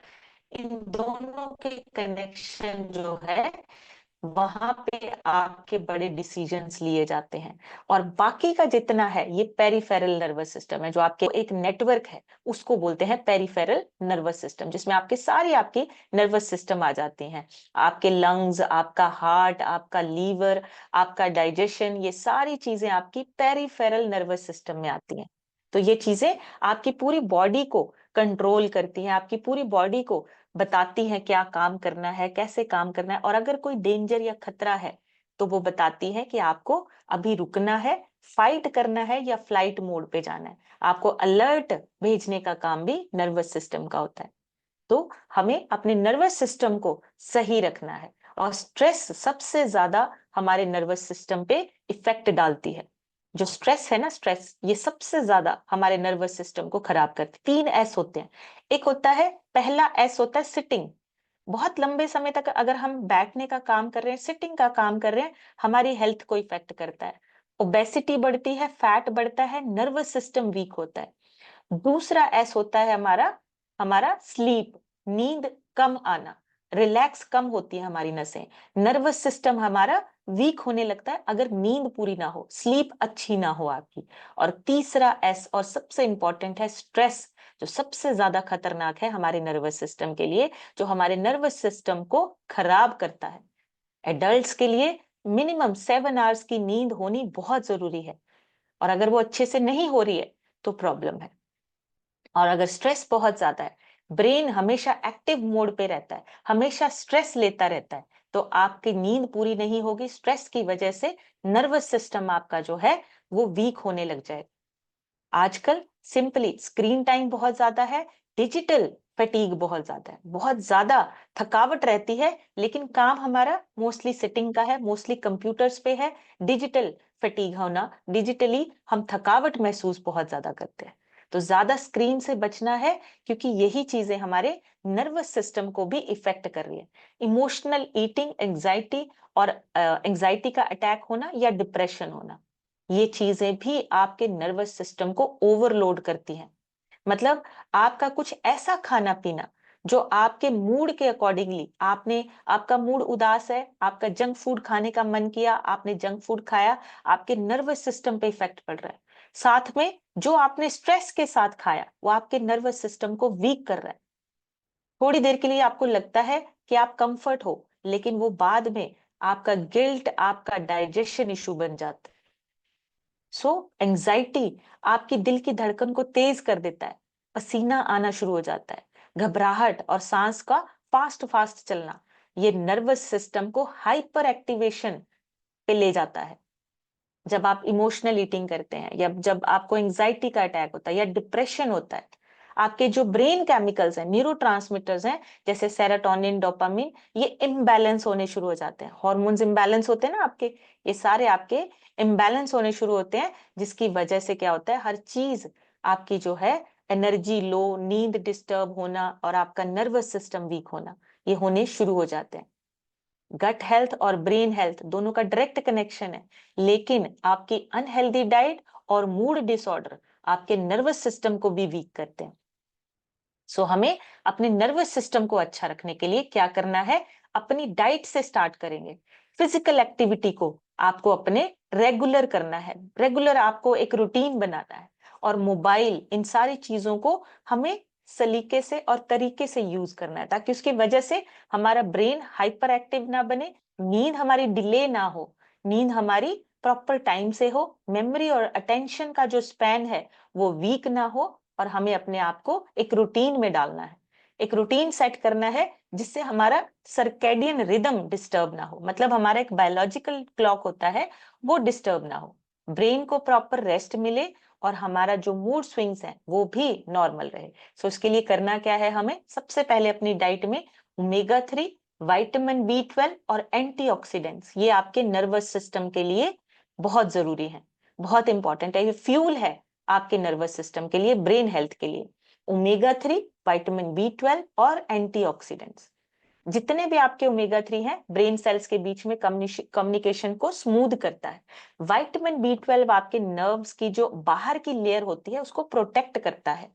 [SPEAKER 1] इन दोनों के कनेक्शन जो है वहां पे आपके बड़े डिसीजंस लिए जाते हैं। और बाकी का जितना है ये पेरिफेरल नर्वस सिस्टम है, जो आपके एक नेटवर्क है, उसको बोलते हैं पेरिफेरल नर्वस सिस्टम, जिसमें आपके सारी आपकी नर्वस सिस्टम आ जाती हैं। आपके लंग्स, आपका हार्ट, आपका लीवर, आपका डाइजेशन, ये सारी चीजें आपकी पेरिफेरल नर्वस सिस्टम में आती हैं। तो ये चीजें आपकी पूरी बॉडी को कंट्रोल करती हैं, आपकी पूरी बॉडी को बताती है क्या काम करना है, कैसे काम करना है, और अगर कोई डेंजर या खतरा है तो वो बताती है कि आपको अभी रुकना है, फाइट करना है या फ्लाइट मोड पे जाना है। आपको अलर्ट भेजने का काम भी नर्वस सिस्टम का होता है। तो हमें अपने नर्वस सिस्टम को सही रखना है, और स्ट्रेस सबसे ज्यादा हमारे नर्वस सिस्टम पे इफेक्ट डालती है। जो स्ट्रेस है ना, स्ट्रेस, ये सबसे ज्यादा हमारे नर्वस सिस्टम को खराब करती है। 3 S होते हैं। एक होता है, पहला S होता है सिटिंग। बहुत लंबे समय तक अगर हम बैठने का काम कर रहे हैं, सिटिंग का काम कर रहे हैं, हमारी हेल्थ को इफेक्ट करता है। ओबेसिटी बढ़ती है, फैट बढ़ता है, नर्वस सिस्टम वीक होता है। दूसरा S होता है हमारा हमारा स्लीप, नींद कम आना, रिलैक्स कम होती है हमारी नसें, नर्वस सिस्टम हमारा वीक होने लगता है अगर नींद पूरी ना हो, स्लीप अच्छी ना हो आपकी। और तीसरा S और सबसे इंपॉर्टेंट है स्ट्रेस। जो सबसे ज्यादा खतरनाक है हमारे नर्वस सिस्टम के लिए, जो हमारे नर्वस सिस्टम को खराब करता है। एडल्ट्स के लिए मिनिमम 7 आवर्स की नींद होनी बहुत जरूरी है, और अगर वो अच्छे से नहीं हो रही है तो प्रॉब्लम है। और अगर स्ट्रेस बहुत ज्यादा है, ब्रेन हमेशा एक्टिव मोड पे रहता है, हमेशा स्ट्रेस लेता रहता है, तो आपकी नींद पूरी नहीं होगी। स्ट्रेस की वजह से नर्वस सिस्टम आपका जो है वो वीक होने लग जाएगा। आजकल सिंपली स्क्रीन टाइम बहुत ज्यादा है, डिजिटल फटीग बहुत ज्यादा है, बहुत ज्यादा थकावट रहती है, लेकिन काम हमारा मोस्टली सिटिंग का है, मोस्टली कंप्यूटर्स पे है। डिजिटल फटीग होना, डिजिटली हम थकावट महसूस बहुत ज्यादा करते हैं। तो ज्यादा स्क्रीन से बचना है, क्योंकि यही चीजें हमारे नर्वस सिस्टम को भी इफेक्ट कर रही है। इमोशनल ईटिंग, एंजाइटी और एंजाइटी का अटैक होना या डिप्रेशन होना, ये चीजें भी आपके नर्वस सिस्टम को ओवरलोड करती हैं। मतलब आपका कुछ ऐसा खाना पीना जो आपके मूड के अकॉर्डिंगली, आपने, आपका मूड उदास है, आपका जंक फूड खाने का मन किया, आपने जंक फूड खाया, आपके नर्वस सिस्टम पे इफेक्ट पड़ रहा है। साथ में जो आपने स्ट्रेस के साथ खाया वो आपके नर्वस सिस्टम को वीक कर रहा है। थोड़ी देर के लिए आपको लगता है कि आप कंफर्ट हो, लेकिन वो बाद में आपका गिल्ट, आपका डाइजेशन इशू बन जाता है। सो एंजाइटी आपकी दिल की धड़कन को तेज कर देता है, पसीना आना शुरू हो जाता है, घबराहट और सांस का फास्ट फास्ट चलना, ये नर्वस सिस्टम को हाइपर एक्टिवेशन पे ले जाता है। जब आप इमोशनल ईटिंग करते हैं, या जब आपको एंजाइटी का अटैक होता है या डिप्रेशन होता है, आपके जो ब्रेन केमिकल्स हैं, न्यूरोट्रांसमीटर्स हैं, जैसे सेरोटोनिन, डोपामिन, ये इम्बैलेंस होने शुरू हो जाते हैं। हॉर्मोन्स इम्बैलेंस होते हैं ना आपके, ये सारे आपके इम्बैलेंस होने शुरू होते हैं, जिसकी वजह से क्या होता है, हर चीज आपकी जो है, एनर्जी लो, नींद डिस्टर्ब होना और आपका नर्वस सिस्टम वीक होना, ये होने शुरू हो जाते हैं। गट हेल्थ और ब्रेन हेल्थ दोनों का डायरेक्ट कनेक्शन है, लेकिन आपकी अनहेल्दी डाइट और मूड डिसऑर्डर आपके नर्वस सिस्टम को भी वीक करते हैं। सो हमें अपने नर्वस सिस्टम को अच्छा रखने के लिए क्या करना है, अपनी डाइट से स्टार्ट करेंगे। फिजिकल एक्टिविटी को आपको अपने रेगुलर करना है, रेगुलर आपको एक रूटीन बनाना है। और मोबाइल, इन सारी चीजों को हमें सलीके से और तरीके से यूज करना है, ताकि उसकी वजह से हमारा ब्रेन हाइपर एक्टिव ना बने, नींद हमारी डिले ना हो, नींद हमारी प्रॉपर टाइम से हो, मेमोरी और अटेंशन का जो स्पैन है वो वीक ना हो। और हमें अपने आप को एक रूटीन में डालना है, एक रूटीन सेट करना है, जिससे हमारा सर्केडियन रिदम डिस्टर्ब ना हो, मतलब हमारा एक बायोलॉजिकल क्लॉक होता है वो डिस्टर्ब ना हो, ब्रेन को प्रॉपर रेस्ट मिले, और हमारा जो मूड स्विंग्स हैं वो भी नॉर्मल रहे। सो इसके लिए करना क्या है, हमें सबसे पहले अपनी डाइट में ओमेगा 3, विटामिन B12 और एंटीऑक्सीडेंट्स, ये आपके नर्वस सिस्टम के लिए बहुत जरूरी है, बहुत इंपॉर्टेंट है, ये फ्यूल है आपके नर्वस सिस्टम के लिए, ब्रेन हेल्थ के लिए। ओमेगा 3, विटामिन B12 और एंटीऑक्सीडेंट्स, जितने भी आपके ओमेगा 3 हैं, ब्रेन सेल्स के बीच में कम्युनिकेशन को स्मूथ करता है। विटामिन B12 आपके नर्व्स की जो बाहर की लेयर होती है उसको प्रोटेक्ट करता है,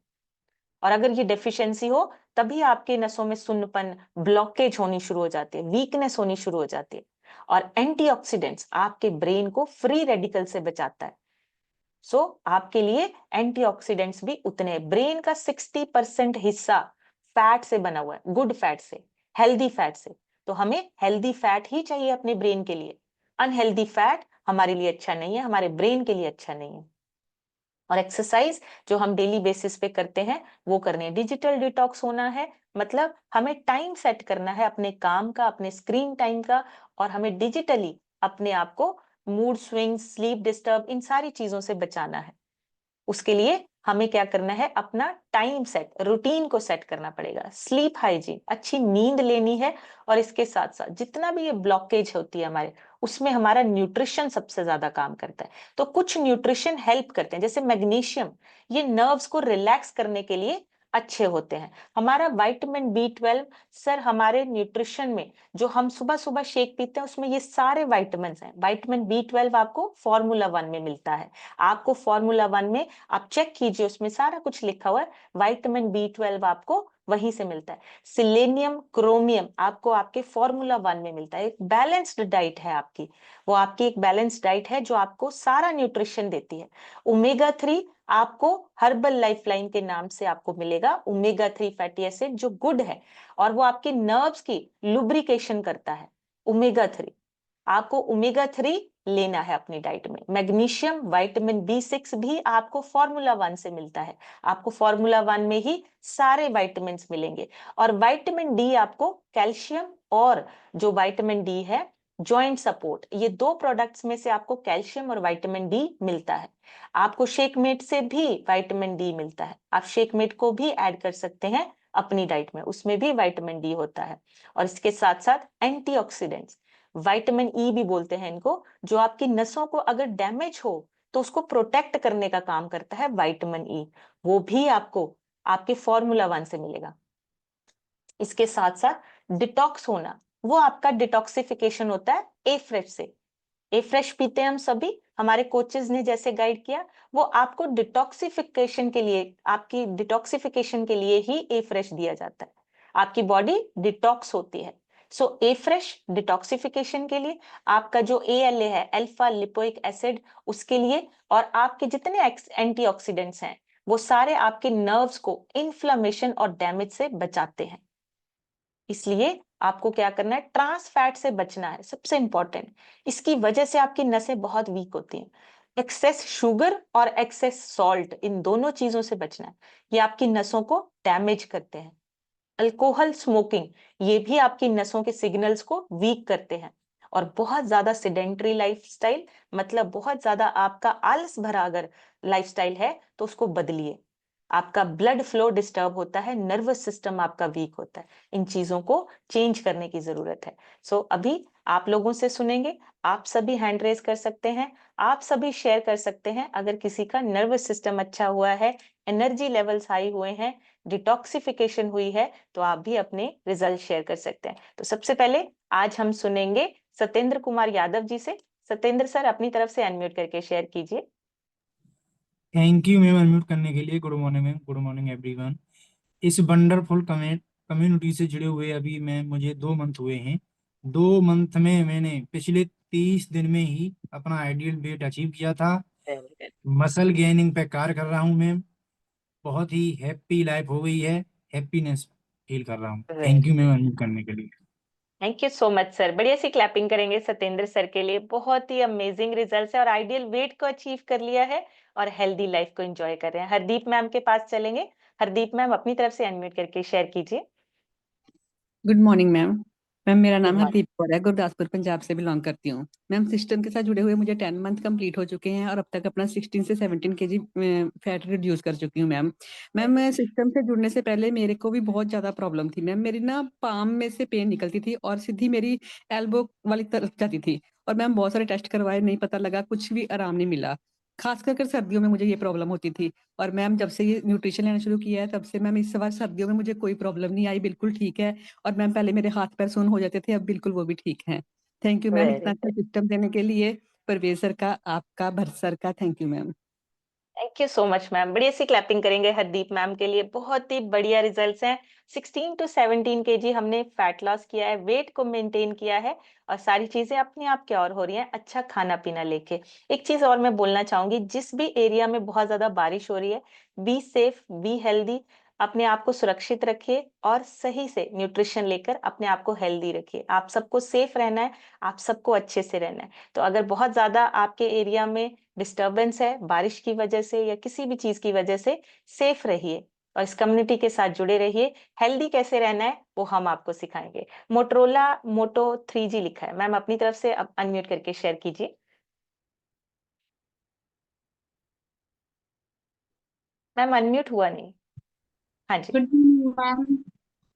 [SPEAKER 1] और अगर ये डेफिशिएंसी हो तभी आपके नसों में सुन्नपन, ब्लॉकेज होनी शुरू हो जाती है, वीकनेस होनी शुरू हो जाती है। और एंटीऑक्सीडेंट्स आपके ब्रेन को फ्री रेडिकल से बचाता है। सो आपके लिए एंटीऑक्सीडेंट्स भी उतने, ब्रेन का 60% हिस्सा फैट से बना हुआ है, गुड फैट से, हेल्दी फैट से। तो हमें हेल्दी फैट ही चाहिए अपने ब्रेन के लिए, अनहेल्दी फैट हमारे लिए अच्छा नहीं है, हमारे ब्रेन के लिए अच्छा नहीं है। और एक्सरसाइज जो हम डेली बेसिस पे करते हैं वो करने हैं। डिजिटल डिटॉक्स होना है, मतलब हमें टाइम सेट करना है अपने काम का, अपने स्क्रीन टाइम का, और हमें डिजिटली अपने आप को मूड स्विंग, स्लीप डिस्टर्ब, इन सारी चीजों से बचाना है। उसके लिए हमें क्या करना है, अपना टाइम सेट, रूटीन को सेट करना पड़ेगा, स्लीप हाइजीन, अच्छी नींद लेनी है। और इसके साथ साथ जितना भी ये ब्लॉकेज होती है हमारे, उसमें हमारा न्यूट्रिशन सबसे ज्यादा काम करता है। तो कुछ न्यूट्रिशन हेल्प करते हैं, जैसे मैग्नीशियम, ये नर्व्स को रिलैक्स करने के लिए अच्छे होते हैं। हमारा विटामिन B12, सर हमारे न्यूट्रिशन में जो हम सुबह सुबह शेक पीते हैं उसमें ये सारे विटामिन हैं। विटामिन B12 आपको फार्मूला 1 में मिलता है, आपको फार्मूला 1 में आप चेक कीजिए, उसमें सारा कुछ लिखा हुआ है। विटामिन B12 आपको वहीं से मिलता है। सिलेनियम, क्रोमियम आपको आपके फार्मूला 1 में मिलता है। एक बैलेंस्ड डाइट है आपकी, वो आपकी एक बैलेंस्ड डाइट है जो आपको सारा न्यूट्रिशन देती है। ओमेगा 3 आपको हर्बल लाइफलाइन के नाम से आपको मिलेगा ओमेगा 3 फैटी एसिड, जो गुड है और वो आपके नर्व्स की लुब्रिकेशन करता है। ओमेगा 3, आपको ओमेगा 3 लेना है अपनी डाइट में। मैग्नीशियम, विटामिन B6 भी आपको फॉर्मूला 1 से मिलता है। आपको फॉर्मूला 1 में ही सारे विटामिन मिलेंगे। और विटामिन डी आपको कैल्शियम और जो विटामिन डी है जॉइंट सपोर्ट, ये दो प्रोडक्ट्स में से आपको कैल्शियम और विटामिन डी मिलता है। आपको शेकमेट से भी विटामिन डी मिलता है। आप शेकमेट को भी ऐड कर सकते हैं अपनी डाइट में, उसमें भी विटामिन डी होता है। और इसके साथ साथ एंटीऑक्सीडेंट्स, विटामिन ई भी बोलते हैं इनको, जो आपकी नसों को अगर डैमेज हो तो उसको प्रोटेक्ट करने का काम करता है विटामिन ई, वो भी आपको आपके फॉर्मूला 1 से मिलेगा। इसके साथ साथ डिटॉक्स होना, वो आपका डिटॉक्सिफिकेशन होता है ए फ्रेश से। ए फ्रेश पीते हैं हम सभी, हमारे कोचेस ने जैसे गाइड किया, वो आपको डिटॉक्सिफिकेशन के लिए, आपकी डिटॉक्सिफिकेशन के लिए ही ए फ्रेश दिया जाता है। आपकी बॉडी डिटॉक्स होती है। सो ए फ्रेश डिटॉक्सिफिकेशन के लिए, आपका जो ALA है, अल्फा लिपोइक एसिड, उसके लिए, और आपके जितने एंटीऑक्सीडेंट्स हैं वो सारे आपके नर्व्स को इन्फ्लामेशन और डैमेज से बचाते हैं। इसलिए आपको क्या करना है, ट्रांस फैट से बचना है, सबसे इंपॉर्टेंट। इसकी वजह से आपकी नसें बहुत वीक होती हैं। एक्सेस शुगर और एक्सेस सॉल्ट, इन दोनों चीजों से बचना है, ये आपकी नसों को डैमेज करते हैं। अल्कोहल, स्मोकिंग, ये भी आपकी नसों के सिग्नल्स को वीक करते हैं। और बहुत ज्यादा सिडेंटरी लाइफस्टाइल, मतलब बहुत ज्यादा आपका आलस भरा अगर लाइफस्टाइल है तो उसको बदलिए। आपका ब्लड फ्लो डिस्टर्ब होता है, नर्वस सिस्टम आपका वीक होता है, इन चीजों को चेंज करने की जरूरत है। सो अभी आप लोगों से सुनेंगे, आप सभी हैंड रेज कर सकते हैं, आप सभी शेयर कर सकते हैं। अगर किसी का नर्वस सिस्टम अच्छा हुआ है, एनर्जी लेवल्स हाई हुए हैं, डिटॉक्सिफिकेशन हुई है, तो आप भी अपने रिजल्ट शेयर कर सकते हैं। तो सबसे पहले आज हम सुनेंगे सत्येंद्र कुमार यादव जी से। सत्येंद्र सर, अपनी तरफ से अनम्यूट करके शेयर कीजिए।
[SPEAKER 2] थैंक यू मैम अनम्यूट करने के लिए। Good morning ma'am, good morning everyone. इस वंडरफुल कम्युनिटी से जुड़े हुए अभी मैं मुझे 2 मंथ हुए हैं। 2 मंथ में मैंने पिछले 30 दिन में ही अपना आइडियल वेट अचीव किया था।
[SPEAKER 1] वेरी
[SPEAKER 2] मसल गेनिंग पे कार्य कर रहा हूँ मैम। बहुत ही हैप्पी लाइफ हो गई है, हैप्पीनेस फील कर रहा हूँ।
[SPEAKER 1] Good.
[SPEAKER 2] Thank you ma'am unmute करने के लिए।
[SPEAKER 1] Thank you so much sir, बढ़िया सी क्लैपिंग करेंगे सत्येंद्र सर के लिए। बहुत ही अमेजिंग रिजल्ट्स है और आइडियल वेट को अचीव कर लिया है और हेल्दी लाइफ को एंजॉय कर रहे हैं। हरदीप मैम के पास चलेंगे। हरदीप मैम, अपनी तरफ से अनम्यूट करके शेयर कीजिए।
[SPEAKER 3] Good morning ma'am. मैम मेरा
[SPEAKER 1] गुड
[SPEAKER 3] नाम
[SPEAKER 1] मॉर्निंग।
[SPEAKER 3] हरदीप कौर है, गुरदासपुर पंजाब से बिलोंग करती हूँ। मैम सिस्टम के साथ जुड़े हुए मुझे 10 मंथ कंप्लीट हो चुके हैं और अब तक अपना 16 से 17 kg फैट रिड्यूस कर चुकी हूँ मैम। मैम सिस्टम से जुड़ने से पहले मेरे को भी बहुत ज्यादा प्रॉब्लम थी मैम। मेरी ना पाम में से पेन निकलती थी और सीधी मेरी एल्बो वाली तरफ जाती थी। और मैम बहुत सारे टेस्ट करवाए, नहीं पता लगा, कुछ भी आराम नहीं मिला। खास कर सर्दियों में मुझे ये प्रॉब्लम होती थी। और मैम जब से ये न्यूट्रिशन लेना शुरू किया है तब से मैम इस बार सर्दियों में मुझे कोई प्रॉब्लम नहीं आई, बिल्कुल ठीक है। और मैम पहले मेरे हाथ पैर सुन्न हो जाते थे, अब बिल्कुल वो भी ठीक है। थैंक यू मैम
[SPEAKER 1] वेरी
[SPEAKER 3] इतना अच्छा
[SPEAKER 1] गुड।
[SPEAKER 3] सिस्टम देने के लिए। परवेज सर का, आपका, भरत सर का thank you ma'am.
[SPEAKER 1] Thank you so much ma'am, बढ़िया सी क्लैपिंग करेंगे हरदीप मैम के लिए। बहुत ही बढ़िया रिजल्ट्स हैं। 16 to 17 kg हमने फैट लॉस किया है, वेट को मेंटेन किया है, और सारी चीजें अपने आप क्या और हो रही हैं, अच्छा खाना पीना लेके। एक चीज और मैं बोलना चाहूंगी, जिस भी एरिया में बहुत ज्यादा बारिश हो रही है, बी सेफ, बी हेल्दी, अपने आप को सुरक्षित रखिए और सही से न्यूट्रिशन लेकर अपने आप को हेल्दी रखिए। आप सबको सेफ रहना है, आप सबको अच्छे से रहना है। तो अगर बहुत ज्यादा आपके एरिया में डिस्टरबेंस है बारिश की वजह से या किसी भी चीज की वजह से, सेफ रहिए और इस कम्युनिटी के साथ जुड़े रहिए। हेल्दी कैसे रहना है वो हम आपको सिखाएंगे। मोटरोला मोटो 3G लिखा है, मैम अपनी तरफ से अब अनम्यूट करके शेयर कीजिए। मैम अनम्यूट हुआ नहीं। हाँ जी।
[SPEAKER 4] Good morning ma'am.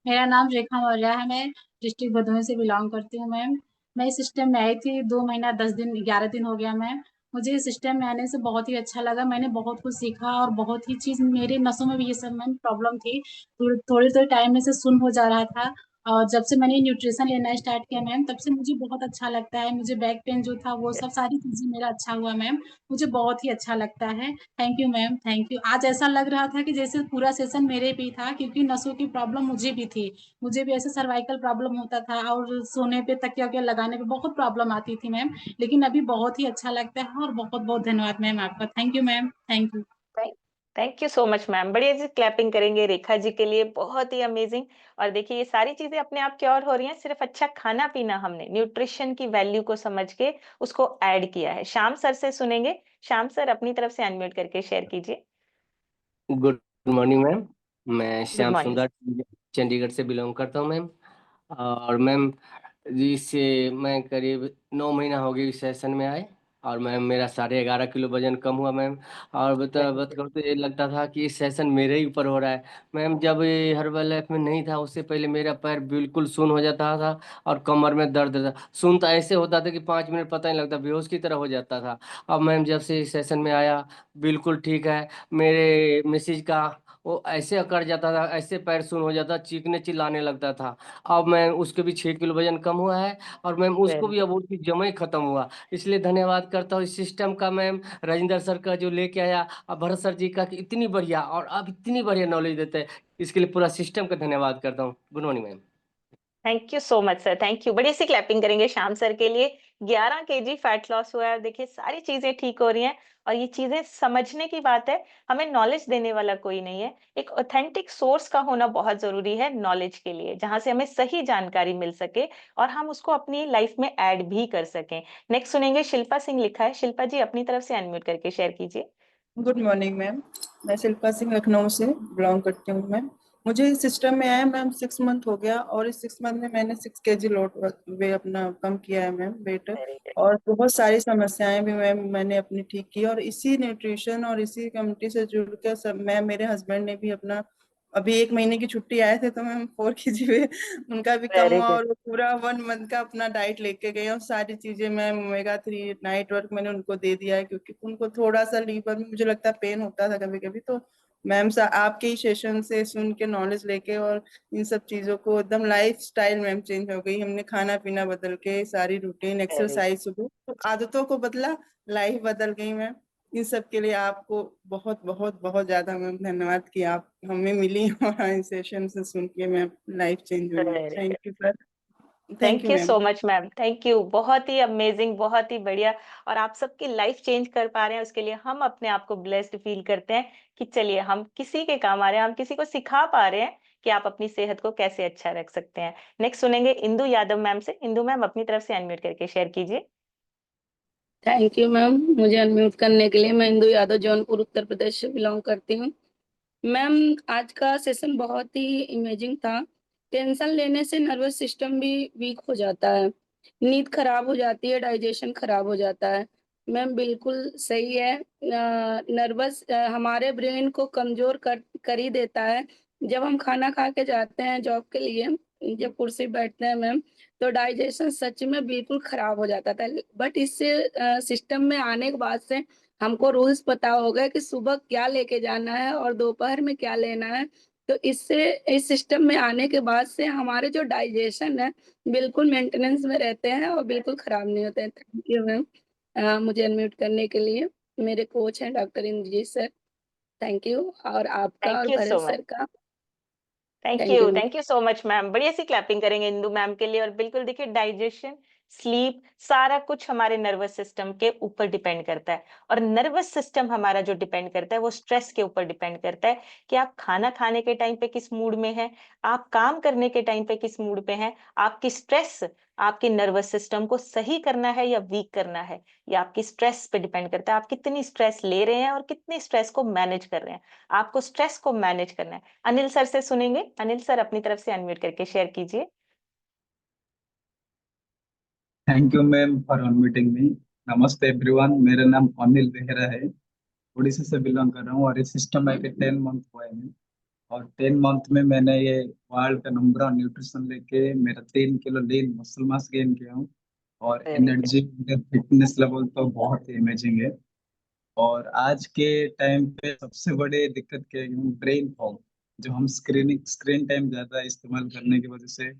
[SPEAKER 4] मेरा नाम रेखा मौर्य है। मैं डिस्ट्रिक्ट भदोही से बिलोंग करती हूँ मैम। मैं इस सिस्टम में आई थी 2 महीना 10 दिन 11 दिन हो गया मैम। मुझे इस सिस्टम में आने से बहुत ही अच्छा लगा। मैंने बहुत कुछ सीखा और बहुत ही चीज़, मेरे नसों में भी ये सब मैम प्रॉब्लम थी। थोड़ी थोड़ी थोड़ी टाइम में से सुन हो जा रहा था। और जब से मैंने न्यूट्रिशन लेना स्टार्ट किया मैम, तब से मुझे बहुत अच्छा लगता है। मुझे बैक पेन जो था वो सब सारी चीज़ें मेरा अच्छा हुआ मैम। मुझे बहुत ही अच्छा लगता है। Thank you ma'am, thank you. आज ऐसा लग रहा था कि जैसे पूरा सेशन मेरे पे ही था, क्योंकि नसों की प्रॉब्लम मुझे भी थी। मुझे भी ऐसे सर्वाइकल प्रॉब्लम होता था और सोने पे तकिया वकिया लगाने पे बहुत प्रॉब्लम आती थी मैम। लेकिन अभी बहुत ही अच्छा लगता है और बहुत बहुत धन्यवाद मैम आपका। Thank you ma'am, thank you.
[SPEAKER 1] Thank you so much ma'am. बढ़िया जी, क्लैपिंग करेंगे रेखा जी के लिए, बहुत ही अमेजिंग। और देखिए ये सारी चीजें अपने आप क्या और हो रही हैं, सिर्फ अच्छा खाना पीना, हमने न्यूट्रिशन की वैल्यू को समझ के उसको ऐड किया है। श्याम सर से सुनेंगे। श्याम सर अपनी तरफ से अनम्यूट करके शेयर कीजिए।
[SPEAKER 5] Good morning ma'am. मैं
[SPEAKER 1] गुड
[SPEAKER 5] श्याम
[SPEAKER 1] मॉर्निंग।
[SPEAKER 5] सुंदर चंडीगढ़ से बिलोंग करता हूँ मैम। और मैम जिससे मैं करीब 9 महीना हो गया इस सेशन में आए, और मैम मेरा 11.5 किलो वजन कम हुआ मैम। और बता तो ये लगता था कि इस सेशन मेरे ही ऊपर हो रहा है मैम। जब ये हर्बल लाइफ में नहीं था उससे पहले मेरा पैर बिल्कुल सुन्न हो जाता था और कमर में दर्द था। सुन्न तो ऐसे होता था कि 5 मिनट पता नहीं लगता, बेहोश की तरह हो जाता था। अब मैम जब से इस सेशन में आया बिल्कुल ठीक है। मेरे मिसेज का वो ऐसे अकड़ जाता था, ऐसे पैर सुन्न हो जाता, चीखने चिल्लाने लगता था। अब मैम उसके भी 6 किलो वजन कम हुआ है, और मैम उसको भी अब उसकी जमा ही खत्म हुआ। इसलिए धन्यवाद करता हूँ इस सिस्टम का मैम, राजेंद्र सर का जो लेके आया, और भरत सर जी का कि इतनी बढ़िया, और अब इतनी बढ़िया नॉलेज देते हैं, इसके लिए पूरा सिस्टम का धन्यवाद करता हूँ। Good morning ma'am.
[SPEAKER 1] Thank you so much sir, thank you. बड़ी सी क्लैपिंग करेंगे श्याम सर के लिए। 11 केजी फैट लॉस हुआ है, देखिए सारी चीजें ठीक हो रही हैं। और ये चीजें समझने की बात है, हमें नॉलेज देने वाला कोई नहीं है, एक ऑथेंटिक सोर्स का होना बहुत जरूरी है नॉलेज के लिए, जहां से हमें सही जानकारी मिल सके और हम उसको अपनी लाइफ में ऐड भी कर सकें। नेक्स्ट सुनेंगे शिल्पा सिंह लिखा है। शिल्पा जी अपनी तरफ से अनम्यूट करके शेयर कीजिए।
[SPEAKER 6] Good morning ma'am. मैं शिल्पा सिंह लखनऊ से बिलोंग करती हूँ मैम। मुझे इस सिस्टम में आया मैम 6 मंथ हो गया, और इस 6 मंथ में मैंने 6 kg वे अपना कम किया है मैम वेट।
[SPEAKER 1] Very good.
[SPEAKER 6] और बहुत सारी समस्याएं भी मैम मैंने अपनी ठीक की, और इसी न्यूट्रिशन और इसी कम्युनिटी से जुड़ कर सब मैं, मेरे हस्बैंड ने भी अपना अभी 1 महीने की छुट्टी आए थे तो मैम 4 kg वे उनका भी कम
[SPEAKER 1] वेरी
[SPEAKER 6] हुआ,
[SPEAKER 1] गुड।
[SPEAKER 6] और वो पूरा 1 मंथ का अपना डाइट लेके गए, और सारी चीजें मैम ओमेगा 3 नाइट वर्क मैंने उनको दे दिया है, क्योंकि उनको थोड़ा सा लीवर में मुझे लगता है पेन होता था कभी कभी। तो मैम आपके ही सेशन से सुन के नॉलेज लेके और इन सब चीजों को एकदम लाइफ स्टाइल मैम चेंज हो गई। हमने खाना पीना बदल के सारी रूटीन
[SPEAKER 1] वेरी
[SPEAKER 6] एक्सरसाइज सुबह आदतों को बदला, लाइफ बदल गई मैम। इन सब के लिए आपको बहुत बहुत बहुत ज्यादा मैम धन्यवाद कि आप हमें मिली और इन सेशन से सुन के मैम लाइफ चेंज हुई।
[SPEAKER 1] Very
[SPEAKER 6] thank
[SPEAKER 1] good.
[SPEAKER 6] You sir. Thank
[SPEAKER 1] thank
[SPEAKER 6] you
[SPEAKER 1] you
[SPEAKER 6] ma'am.
[SPEAKER 1] So much ma'am, thank you. बहुत ही अमेजिंग, बहुत ही बढ़िया। और आप सबकी लाइफ चेंज कर पा रहे हैं, उसके लिए हम अपने आप को ब्लेस्ड फील करते हैं कि चलिए हम किसी के काम आ रहे हैं, हम किसी को सिखा पा रहे हैं कि आप अपनी सेहत को कैसे अच्छा रख सकते हैं। नेक्स्ट सुनेंगे इंदु यादव मैम से। इंदु मैम अपनी तरफ से अनम्यूट करके शेयर कीजिए।
[SPEAKER 7] थैंक यू मैम मुझे अनम्यूट करने के लिए। मैं इंदु यादव जौनपुर उत्तर प्रदेश से बिलोंग करती हूँ। मैम आज का सेशन बहुत ही इमेजिंग था। टेंशन लेने से नर्वस सिस्टम भी वीक हो जाता है, नींद खराब हो जाती है, डाइजेशन खराब हो जाता है। मैम बिल्कुल सही है। नर्वस हमारे ब्रेन को कमजोर कर ही देता है। जब हम खाना खा के जाते हैं जॉब के लिए, जब कुर्सी पे बैठते हैं मैम, तो डाइजेशन सच में बिल्कुल खराब हो जाता था। बट इससे सिस्टम में आने के बाद से हमको रूल्स पता हो गए कि सुबह क्या लेके जाना है और दोपहर में क्या लेना है। तो इससे इस सिस्टम में आने के बाद से हमारे जो डाइजेशन है बिल्कुल मेंटेनेंस में रहते हैं और बिल्कुल खराब नहीं होते हैं। थैंक यू मैम मुझे अनम्यूट करने के लिए। मेरे कोच हैं doctor Indrajeet sir. Thank you, और आपका और
[SPEAKER 1] thank you
[SPEAKER 7] Bharat
[SPEAKER 1] so much.
[SPEAKER 7] Sir का
[SPEAKER 1] thank
[SPEAKER 7] thank you
[SPEAKER 1] you,
[SPEAKER 7] ma'am.
[SPEAKER 1] Thank you so much ma'am. बढ़िया सी क्लैपिंग करेंगे इंदु मैम के लिए। और बिल्कुल देखिए डाइजेशन, स्लीप, सारा कुछ हमारे नर्वस सिस्टम के ऊपर डिपेंड करता है। और नर्वस सिस्टम हमारा जो डिपेंड करता है वो स्ट्रेस के ऊपर डिपेंड करता है कि आप खाना खाने के टाइम पे किस मूड में हैं, आप काम करने के टाइम पे किस मूड पे हैं, आपकी स्ट्रेस आपके नर्वस सिस्टम को सही करना है या वीक करना है, ये आपकी स्ट्रेस पे डिपेंड करता है। आप कितनी स्ट्रेस ले रहे हैं और कितनी स्ट्रेस को मैनेज कर रहे हैं। आपको स्ट्रेस को मैनेज करना है। अनिल सर से सुनेंगे। अनिल सर अपनी तरफ से अनम्यूट करके शेयर कीजिए।
[SPEAKER 8] Thank you ma'am for unmuting me. नमस्ते एवरीवन, मेरा नाम अनिल बेहरा है, उड़ीसा से बिलोंग कर रहा हूँ, और इस सिस्टम में 10 मंथ हुए हैं। और 10 मंथ में मैंने ये वर्ल्ड का नंबर 1 न्यूट्रिशन लेके मेरा 3 kilo lean muscle mass gain किया हूँ। और
[SPEAKER 1] very good.
[SPEAKER 8] Energy fitness level तो बहुत ही अमेजिंग है। और आज के टाइम पे सबसे बड़ी दिक्कत क्या है, ब्रेन फॉग। जो हम स्क्रीन टाइम ज्यादा इस्तेमाल करने की वजह से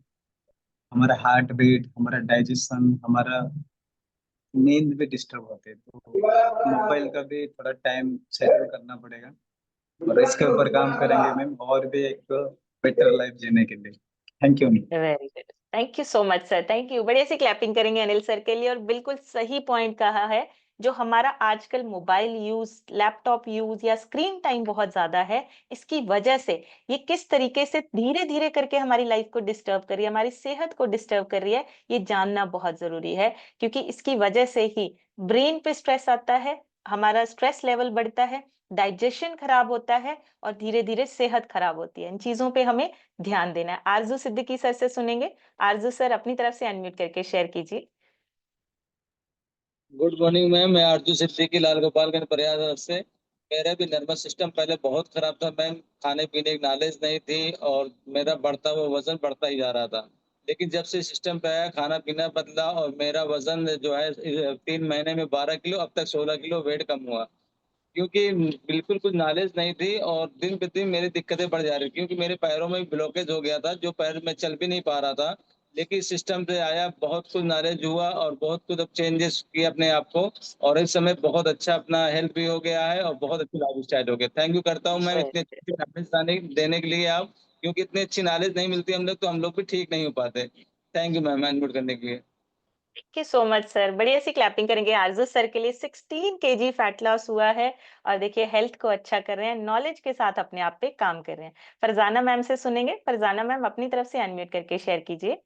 [SPEAKER 8] हमारा हार्ट बीट, हमारा डाइजेशन, हमारा नींद भी डिस्टर्ब होते हैं। तो मोबाइल का भी थोड़ा टाइम शेड्यूल करना पड़ेगा, और इसके ऊपर काम करेंगे मैम, और भी एक बेटर लाइफ जीने के लिए। Thank you.
[SPEAKER 1] Very good. Thank you so much sir, thank you. बढ़िया सी क्लैपिंग करेंगे अनिल सर के लिए। और बिल्कुल सही पॉइंट कहा है, जो हमारा आजकल मोबाइल यूज, लैपटॉप यूज या स्क्रीन टाइम बहुत ज्यादा है, इसकी वजह से ये किस तरीके से धीरे धीरे करके हमारी लाइफ को डिस्टर्ब कर रही है, हमारी सेहत को डिस्टर्ब कर रही है, ये जानना बहुत जरूरी है। क्योंकि इसकी वजह से ही ब्रेन पे स्ट्रेस आता है, हमारा स्ट्रेस लेवल बढ़ता है, डाइजेशन खराब होता है और धीरे धीरे सेहत खराब होती है। इन चीजों पे हमें ध्यान देना है। आरजू सिद्दीकी सर से सुनेंगे। आरजू सर अपनी तरफ से अनम्यूट करके शेयर कीजिए।
[SPEAKER 9] गुड मॉर्निंग मैम, मैं आरजू सिद्दीकी लाल गोपालगंज प्रयागराज से। मेरा भी नर्वस सिस्टम पहले बहुत खराब था मैम। खाने पीने की नॉलेज नहीं थी और मेरा बढ़ता हुआ वजन बढ़ता ही जा रहा था। लेकिन जब से सिस्टम पे आया, खाना पीना बदला और मेरा वजन जो है 3 महीने में 12 किलो, अब तक 16 किलो वेट कम हुआ। क्योंकि बिल्कुल कुछ नॉलेज नहीं थी और दिन पे दिन मेरी दिक्कतें बढ़ जा रही, क्योंकि मेरे पैरों में ब्लॉकेज हो गया था, जो पैर में चल भी नहीं पा रहा था। लेकिन सिस्टम से आया, बहुत कुछ नॉलेज हुआ और बहुत कुछ अब चेंजेस किए अपने आप को, और इस समय बहुत अच्छा अपना हेल्थ भी हो गया है और बहुत अच्छी लाइफ स्टाइल हो गया। थैंक यू करता हूँ मैम इतनी अच्छी नॉलेज देने के लिए आप, क्योंकि इतनी अच्छी नॉलेज नहीं मिलती हम लोग, तो हम लोग भी ठीक नहीं हो पाते। थैंक यू मैम अनम्यूट करने के लिए।
[SPEAKER 1] Thank you so much sir. बढ़िया सी क्लैपिंग करेंगे आरजू सर के लिए। 16 केजी फैट लॉस हुआ है और देखिए हेल्थ को अच्छा कर रहे हैं, नॉलेज के साथ अपने आप पे काम कर रहे हैं। फरजाना मैम से सुनेंगे। फरजाना मैम अपनी तरफ से अनम्यूट करके शेयर कीजिए।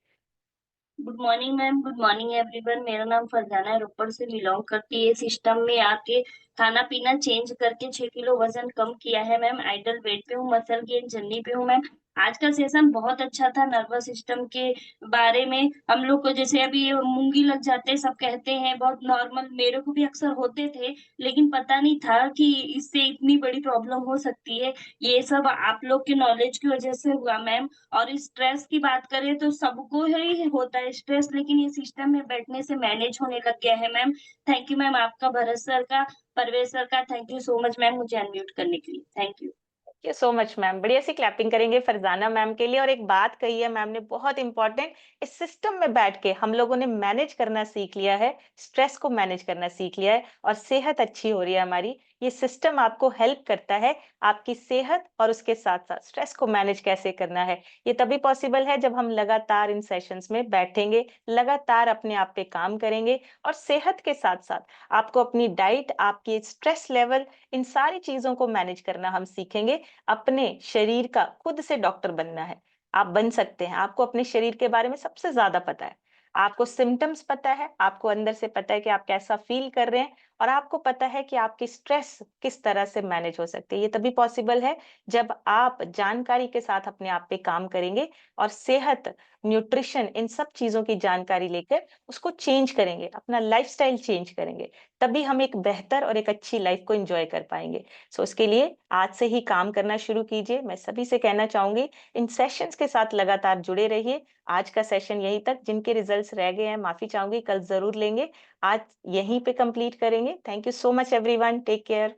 [SPEAKER 7] Good morning ma'am, good morning everyone. मेरा नाम फरजाना है, रोपड़ से बिलोंग करती है। सिस्टम में आके खाना पीना चेंज करके 6 किलो वजन कम किया है मैम। आइडल वेट पे हूँ, मसल गेन जर्नी पे हूँ मैम। आज का सेशन बहुत अच्छा था। नर्वस सिस्टम के बारे में हम लोग को, जैसे अभी ये मूंगी लग जाते हैं सब कहते हैं, बहुत नॉर्मल, मेरे को भी अक्सर होते थे, लेकिन पता नहीं था कि इससे इतनी बड़ी प्रॉब्लम हो सकती है। ये सब आप लोग के नॉलेज की वजह से हुआ मैम। और स्ट्रेस की बात करें तो सबको ही होता है स्ट्रेस, लेकिन ये सिस्टम में बैठने से मैनेज होने लग गया है मैम। थैंक यू मैम, आपका, भरत सर का, परवेज सर का, thank you so much ma'am मुझे अनम्यूट करने के लिए। Thank you.
[SPEAKER 1] Thank you so much ma'am. बढ़िया सी क्लैपिंग करेंगे फरजाना मैम के लिए। और एक बात कही है मैम ने बहुत इंपॉर्टेंट, इस सिस्टम में बैठ के हम लोगों ने मैनेज करना सीख लिया है, स्ट्रेस को मैनेज करना सीख लिया है और सेहत अच्छी हो रही है हमारी। ये सिस्टम आपको हेल्प करता है आपकी सेहत और उसके साथ साथ स्ट्रेस को मैनेज कैसे करना है। ये तभी पॉसिबल है जब हम लगातार इन सेशंस में बैठेंगे, लगातार अपने आप पे काम करेंगे और सेहत के साथ साथ आपको अपनी डाइट, आपकी स्ट्रेस लेवल, इन सारी चीजों को मैनेज करना हम सीखेंगे। अपने शरीर का खुद से डॉक्टर बनना है। आप बन सकते हैं। आपको अपने शरीर के बारे में सबसे ज्यादा पता है। आपको सिम्टम्स पता है, आपको अंदर से पता है कि आप कैसा फील कर रहे हैं और आपको पता है कि आपकी स्ट्रेस किस तरह से मैनेज हो सकती है। ये तभी पॉसिबल है जब आप जानकारी के साथ अपने आप पे काम करेंगे और सेहत, न्यूट्रिशन, इन सब चीजों की जानकारी लेकर उसको चेंज करेंगे, अपना लाइफस्टाइल चेंज करेंगे। तभी हम एक बेहतर और एक अच्छी लाइफ को एंजॉय कर पाएंगे। सो इसके लिए आज से ही काम करना शुरू कीजिए। मैं सभी से कहना चाहूंगी इन सेशंस के साथ लगातार जुड़े रहिए। आज का सेशन यहीं तक। जिनके रिजल्ट्स रह गए हैं माफी चाहूंगी, कल जरूर लेंगे। आज यहीं पे कंप्लीट करेंगे। Thank you so much everyone. Take care.